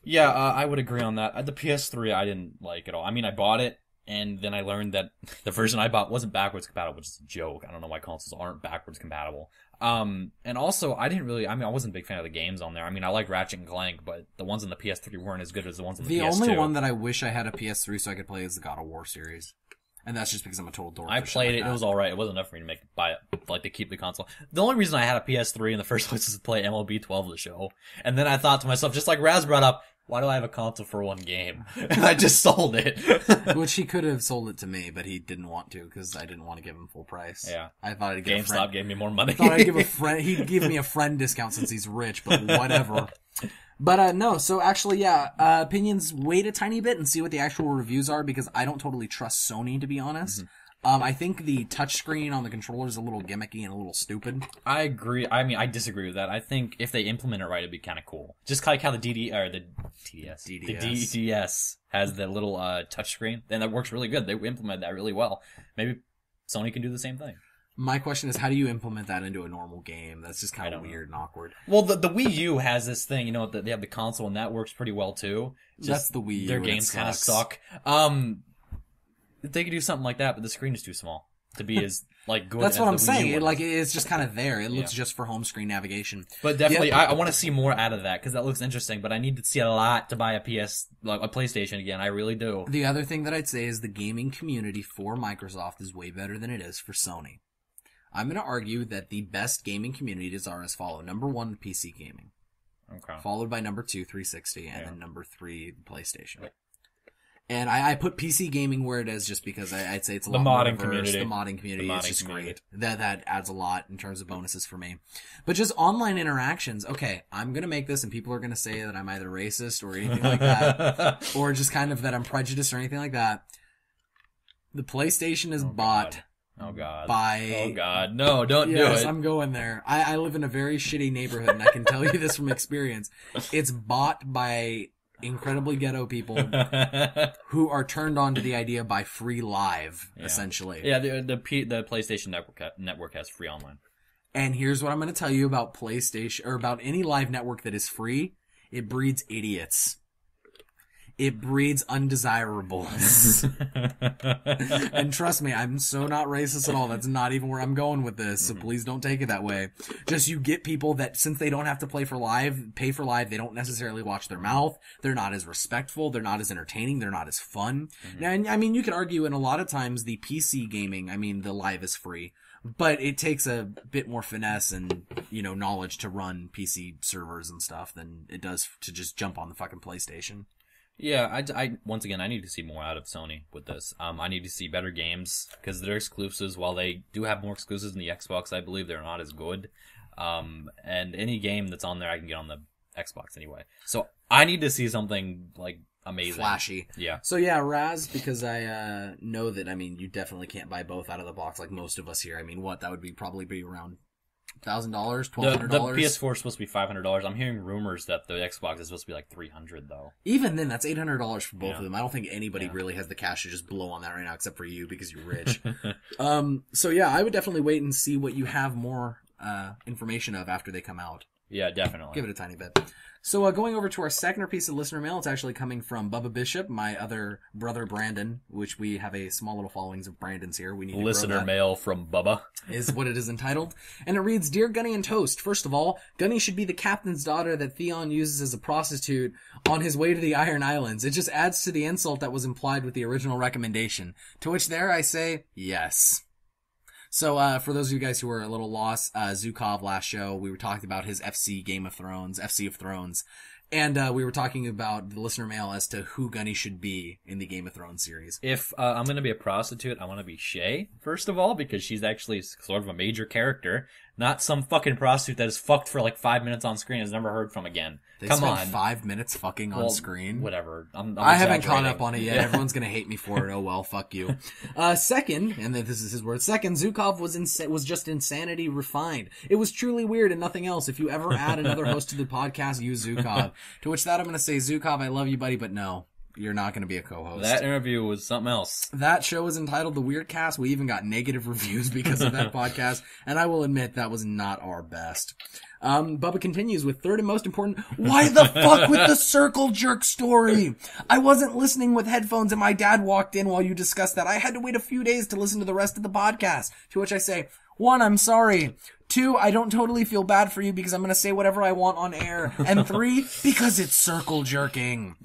Yeah, I would agree on that. The PS3, I didn't like at all. I mean, I bought it. And then I learned that the version I bought wasn't backwards compatible, which is a joke. I don't know why consoles aren't backwards compatible. And also, I wasn't a big fan of the games on there. I mean, I like Ratchet and Clank, but the ones on the PS3 weren't as good as the ones on the PS2. The only one that I wish I had a PS3 so I could play is the God of War series. And that's just because I'm a total dork. I played it, it was alright. It wasn't enough for me to buy it, like to keep the console. The only reason I had a PS3 in the first place was to play MLB 12 the show. And then I thought to myself, just like Raz brought up, why do I have a console for one game? And I just sold it. Which he could have sold it to me, but he didn't want to because I didn't want to give him full price. Yeah. I thought I'd give GameStop gave me more money. I thought I'd give a friend, he'd give me a friend discount since he's rich, but whatever. But, no, so actually, yeah, opinions wait a tiny bit and see what the actual reviews are because I don't totally trust Sony, to be honest. Mm-hmm. I think the touchscreen on the controller is a little gimmicky and a little stupid. I agree. I mean, I disagree with that. I think if they implement it right, it'd be kind of cool. Just like how the DDS has the little touchscreen, then that works really good. They implemented that really well. Maybe Sony can do the same thing. My question is, how do you implement that into a normal game? That's just kind of weird and awkward. Well, the Wii U has this thing, you know, they have the console and that works pretty well too. That's the Wii U. Their games kind of suck. They could do something like that, but the screen is too small to be as like good. That's as what the I'm Wii saying. U was. It's just kind of there. It looks just for home screen navigation. But definitely, I want to see more out of that because that looks interesting. But I need to see a lot to buy a PlayStation again. I really do. The other thing that I'd say is the gaming community for Microsoft is way better than it is for Sony. I'm going to argue that the best gaming communities are as follow: number 1, PC gaming, followed by number 2, 360, and then number 3, PlayStation. Right. And I put PC gaming where it is just because I'd say it's a lot more diverse. The modding community is just great. That adds a lot in terms of bonuses for me. But just online interactions, okay, I'm going to make this and people are going to say that I'm either racist or anything like that, or just kind of that I'm prejudiced or anything like that. The PlayStation is bought. Oh God. Oh God. No, don't do it. Yes, I'm going there. I live in a very shitty neighborhood and I can tell you this from experience. It's bought by incredibly ghetto people who are turned on to the idea by free live, essentially. Yeah, the PlayStation network has free online. And here's what I'm going to tell you about PlayStation, or about any live network that is free. It breeds idiots. It breeds undesirables. And trust me, I'm so not racist at all. That's not even where I'm going with this, so please don't take it that way. Just you get people that, since they don't have to pay for live, they don't necessarily watch their mouth. They're not as respectful. They're not as entertaining. They're not as fun. Now, I mean, you could argue, and a lot of times the PC gaming, I mean, the live is free. But it takes a bit more finesse and, knowledge to run PC servers and stuff than it does to just jump on the fucking PlayStation. Yeah, I once again, I need to see more out of Sony with this. I need to see better games, because their exclusives, while they do have more exclusives in the Xbox, I believe they're not as good. And any game that's on there, I can get on the Xbox anyway. So I need to see something, like, amazing. Flashy. Yeah. So yeah, Raz, because I know that, you definitely can't buy both out of the box like most of us here. That would probably be around $1,000, The $1,200. PS4 is supposed to be $500. I'm hearing rumors that the Xbox is supposed to be like $300 though. Even then, that's $800 for both of them. I don't think anybody really has the cash to just blow on that right now, except for you because you're rich. So yeah, I would definitely wait and see what you have more information of after they come out. Yeah, definitely. Give it a tiny bit. So going over to our second piece of listener mail, it's actually coming from Bubba Bishop, my other brother Brandon, which we have a small little followings of Brandons here. We need to listener mail from Bubba. Is what it is entitled. And it reads, Dear Gunny and Toast, first of all, Gunny should be the captain's daughter that Theon uses as a prostitute on his way to the Iron Islands. It just adds to the insult that was implied with the original recommendation. To which there I say, yes. So, for those of you guys who were a little lost, Zukov last show, we were talking about his FC of Thrones. And, we were talking about the listener mail as to who Gunny should be in the Game of Thrones series. If, I'm gonna be a prostitute, I wanna be Shay, first of all, because she's actually sort of a major character. Not some fucking prostitute that is fucked for like 5 minutes on screen and is never heard from again. Come on. 5 minutes fucking on screen? Whatever. I haven't caught up on it yet. Everyone's gonna hate me for it. Oh well, fuck you. Second, and this is his word, second, Zukov was just insanity refined. It was truly weird and nothing else. If you ever add another host to the podcast, use Zukov. To which that I'm gonna say, Zukov, I love you, buddy, but no. You're not going to be a co-host. That interview was something else. That show was entitled The Weird Cast. We even got negative reviews because of that podcast, and I will admit that was not our best. Bubba continues with third and most important, why the fuck with the circle jerk story? I wasn't listening with headphones and my dad walked in while you discussed that. I had to wait a few days to listen to the rest of the podcast. To which I say, 1, I'm sorry. 2, I don't totally feel bad for you because I'm going to say whatever I want on air. And 3, because it's circle jerking.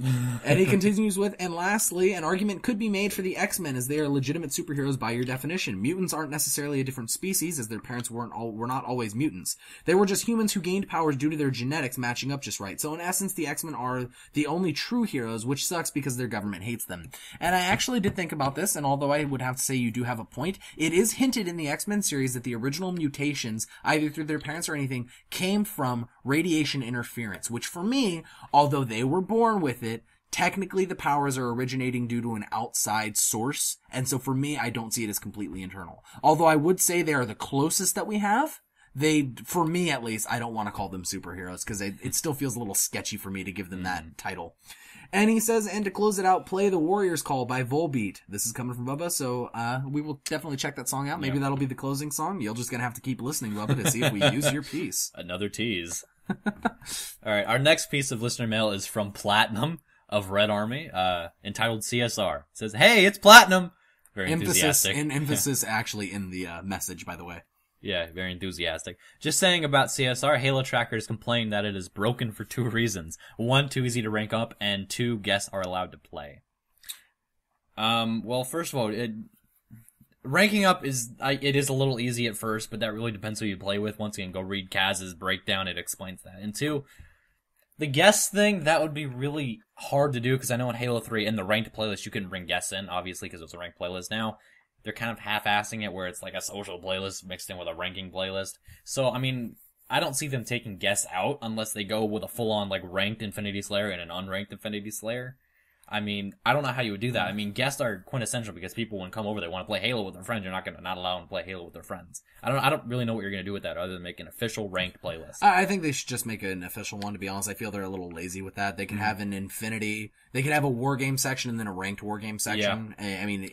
And he continues with, and lastly, an argument could be made for the X-Men as they are legitimate superheroes by your definition. Mutants aren't necessarily a different species as their parents were not always mutants. They were just humans who gained powers due to their genetics matching up just right. So in essence, the X-Men are the only true heroes, which sucks because their government hates them. And I actually did think about this, and although I would have to say you do have a point, it is hinted in the X-Men series that the original mutations, either through their parents or anything, came from radiation interference, which for me, although they were born with it, technically the powers are originating due to an outside source, and so for me, I don't see it as completely internal. Although I would say they are the closest that we have, for me at least, I don't want to call them superheroes, because it still feels a little sketchy for me to give them that title. And he says, and to close it out, play The Warrior's Call by Volbeat. This is coming from Bubba, so we will definitely check that song out. Maybe that'll be the closing song. You're just going to have to keep listening, Bubba, to see if we use your piece. Another tease. Alright, our next piece of listener mail is from Platinum of Red Army, entitled CSR. It says, hey, it's Platinum! Very enthusiastic. Emphasis actually in the message, by the way. Yeah, very enthusiastic. Just saying about CSR, Halo trackers complain that it is broken for 2 reasons. 1, too easy to rank up, and 2, guests are allowed to play. Well, first of all, ranking up is a little easy at first, but that really depends who you play with. Once again, go read Kaz's breakdown, it explains that. And 2, the guest thing, that would be really hard to do, because I know in Halo 3, in the ranked playlist, you couldn't bring guests in, obviously, because it's a ranked playlist now. They're kind of half-assing it where it's like a social playlist mixed in with a ranking playlist. So, I mean, I don't see them taking guests out unless they go with a full-on, like, ranked Infinity Slayer and an unranked Infinity Slayer. I mean, I don't know how you would do that. I mean, guests are quintessential because people, when come over, they want to play Halo with their friends. You're not going to not allow them to play Halo with their friends. I don't really know what you're going to do with that other than make an official ranked playlist. I think they should just make an official one, to be honest. I feel they're a little lazy with that. They can have an Infinity, they can have a war game section and then a ranked war game section. Yeah. I mean,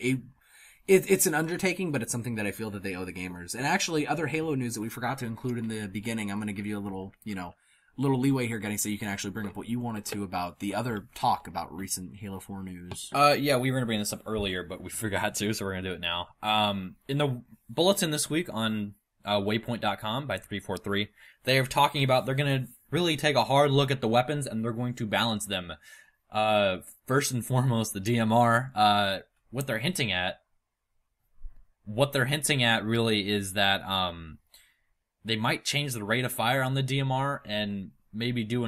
it's an undertaking, but it's something that I feel that they owe the gamers. And actually, other Halo news that we forgot to include in the beginning, I'm going to give you a little, little leeway here, Gunny, so you can actually bring up what you wanted to about the other talk about recent Halo 4 news. Yeah, we were going to bring this up earlier, but we forgot to, so we're going to do it now. In the bulletin this week on waypoint.com by 343, they are talking about they're going to really take a hard look at the weapons, and they're going to balance them. First and foremost, the DMR. What they're hinting at really is that they might change the rate of fire on the DMR and maybe do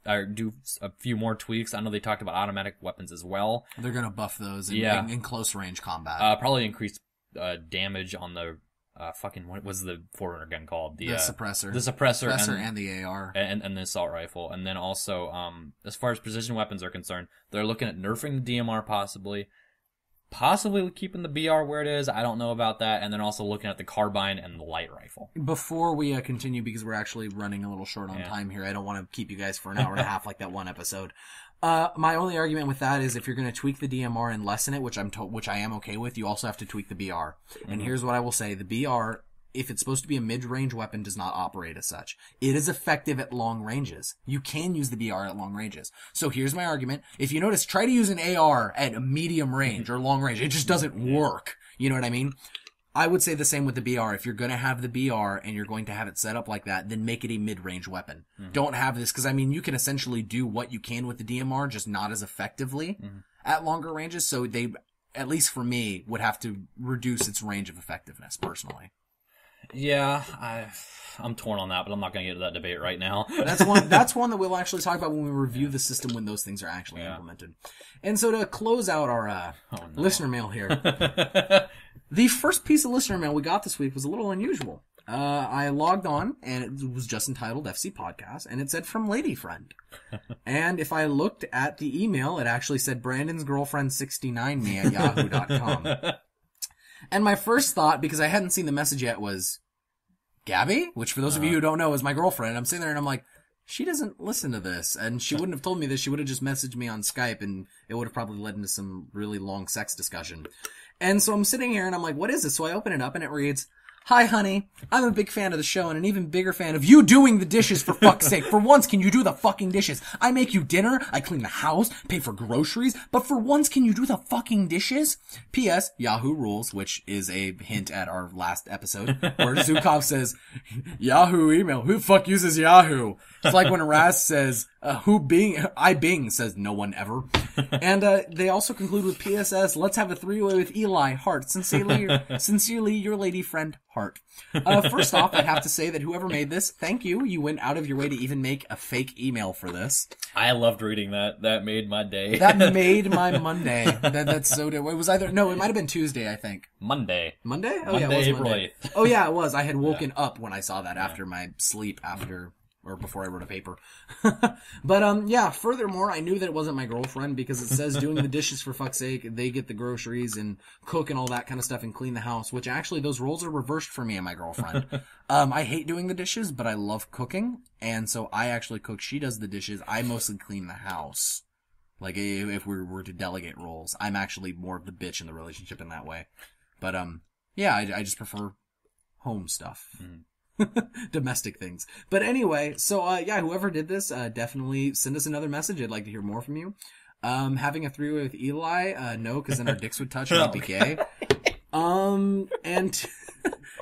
a few more tweaks. I know they talked about automatic weapons as well. They're going to buff those in close range combat. Probably increase damage on the what was the Forerunner gun called? The suppressor. The suppressor and the AR. And the assault rifle. And then also, as far as precision weapons are concerned, they're looking at nerfing the DMR possibly. Possibly keeping the BR where it is. I don't know about that. And then also looking at the carbine and the light rifle. Before we continue, because we're actually running a little short on time here, I don't want to keep you guys for an hour and a half like that one episode. My only argument with that is if you're going to tweak the DMR and lessen it, which I am okay with, you also have to tweak the BR. And here's what I will say. The BR, if it's supposed to be a mid-range weapon, does not operate as such. It is effective at long ranges. You can use the BR at long ranges. So here's my argument. If you notice, try to use an AR at a medium range or long range. It just doesn't work. You know what I mean? I would say the same with the BR. If you're going to have the BR and you're going to have it set up like that, then make it a mid-range weapon. Don't have this, because I mean, you can essentially do what you can with the DMR, just not as effectively at longer ranges. So they, at least for me, would have to reduce its range of effectiveness, personally. Yeah, I'm torn on that, but I'm not going to get into that debate right now. That's one that we'll actually talk about when we review the system when those things are actually implemented. And so to close out our listener mail here, the first piece of listener mail we got this week was a little unusual. I logged on, and it was just entitled FC Podcast, and it said from Lady Friend. And if I looked at the email, it actually said Brandon's girlfriend 69 me at yahoo.com. And my first thought, because I hadn't seen the message yet, was Gabby, which for those of you who don't know is my girlfriend. I'm sitting there and I'm like, she doesn't listen to this, and she wouldn't have told me this. She would have just messaged me on Skype, and it would have probably led into some really long sex discussion. And so I'm sitting here and I'm like, what is this? So I open it up and it reads, "Hi, honey. I'm a big fan of the show and an even bigger fan of you doing the dishes, for fuck's sake. For once, can you do the fucking dishes? I make you dinner, I clean the house, pay for groceries, but for once, can you do the fucking dishes? P.S. Yahoo rules," which is a hint at our last episode, where Zukov says, "Yahoo email. Who the fuck uses Yahoo?" It's like when Raz says, I Bing, says no one ever. And they also conclude with PSS, "Let's have a three-way with Eli, heart. Sincerely, your lady friend, heart." First off, I'd have to say that whoever made this, thank you. You went out of your way to even make a fake email for this. I loved reading that. That made my day. That made my Monday. That's so it was it might have been Tuesday, I think. Monday? Oh Monday, yeah, it was April Monday. 8th. Oh yeah, it was. I had woken up when I saw that after my sleep or before I wrote a paper. But, yeah, furthermore, I knew that it wasn't my girlfriend because it says doing the dishes, for fuck's sake. They get the groceries and cook and all that kind of stuff and clean the house, which actually those roles are reversed for me and my girlfriend. I hate doing the dishes, but I love cooking. And so I actually cook. She does the dishes. I mostly clean the house. Like, if we were to delegate roles, I'm actually more of the bitch in the relationship in that way. But, yeah, I just prefer home stuff. Domestic things. But anyway, so yeah, whoever did this, definitely send us another message. I'd like to hear more from you. Having a three-way with Eli, no, because then our dicks would touch and I'd be gay. And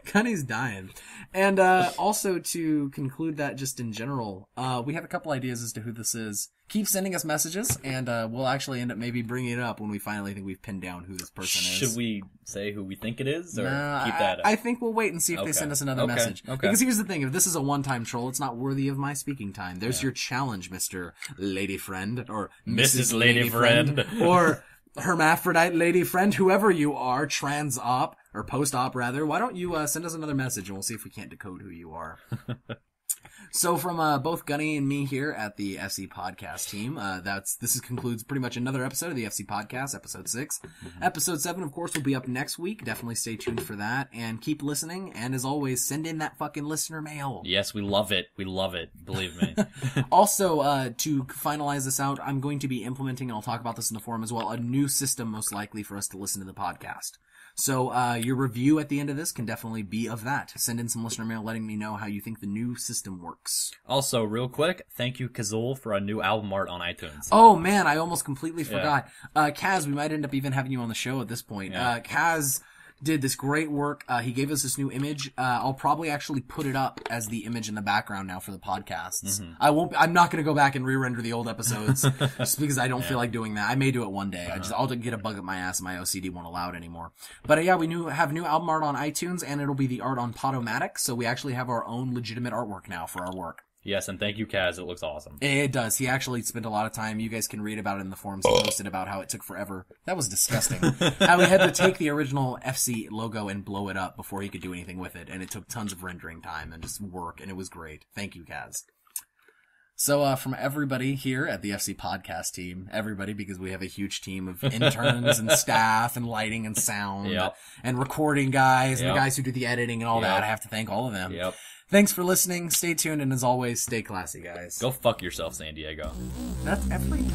Cunny's dying. And also to conclude that just in general, we have a couple ideas as to who this is. Keep sending us messages, and we'll actually end up maybe bringing it up when we finally think we've pinned down who this person is. Should we say who we think it is, or nah, keep that? I think we'll wait and see if they send us another message. Okay. Because here's the thing, if this is a one-time troll, it's not worthy of my speaking time. There's your challenge, Mr. Lady Friend, or Mrs. Lady Friend. Or hermaphrodite lady friend, whoever you are, trans-op, or post-op rather. Why don't you send us another message, and we'll see if we can't decode who you are. So from both Gunny and me here at the FC Podcast team, this concludes pretty much another episode of the FC Podcast, episode 6. Episode 7, of course, will be up next week. Definitely stay tuned for that, and keep listening, and as always, send in that fucking listener mail. Yes, we love it. We love it. Believe me. Also, to finalize this out, I'm going to be implementing, and I'll talk about this in the forum as well, a new system most likely for us to listen to the podcast. So, your review at the end of this can definitely be of that. Send in some listener mail letting me know how you think the new system works. Also, real quick, thank you, Kazul, for a new album art on iTunes. Oh, man, I almost completely forgot. Kaz, we might end up even having you on the show at this point. Yeah. Kaz did this great work. He gave us this new image. I'll probably actually put it up as the image in the background now for the podcasts. I'm not going to go back and re-render the old episodes just because I don't feel like doing that. I may do it one day. I'll get a bug up my ass and my OCD won't allow it anymore. But yeah, we have new album art on iTunes, and it'll be the art on Podomatic. So we actually have our own legitimate artwork now for our work. Yes, and thank you, Kaz. It looks awesome. It does. He actually spent a lot of time. You guys can read about it in the forums. He posted about how it took forever. That was disgusting. How he had to take the original FC logo and blow it up before he could do anything with it. And it took tons of rendering time and just work, and it was great. Thank you, Kaz. So from everybody here at the FC Podcast team, everybody, because we have a huge team of interns and staff and lighting and sound and recording guys and the guys who do the editing and all that, I have to thank all of them. Thanks for listening. Stay tuned, and as always, stay classy, guys. Go fuck yourself, San Diego. That's every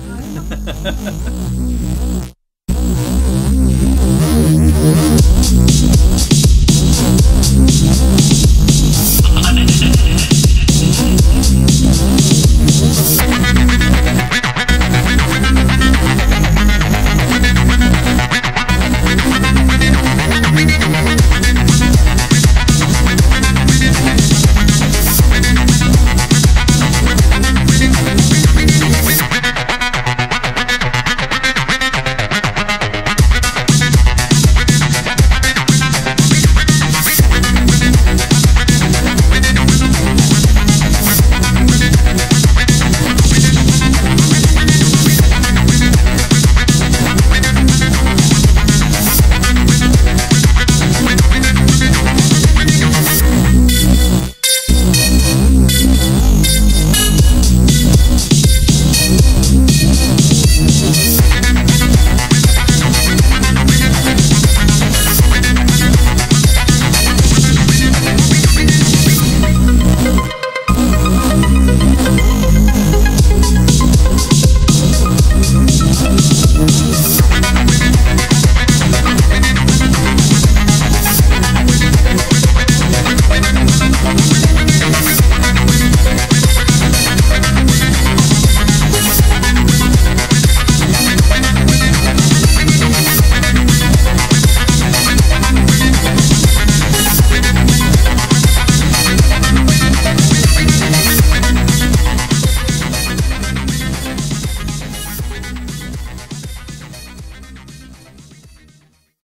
time.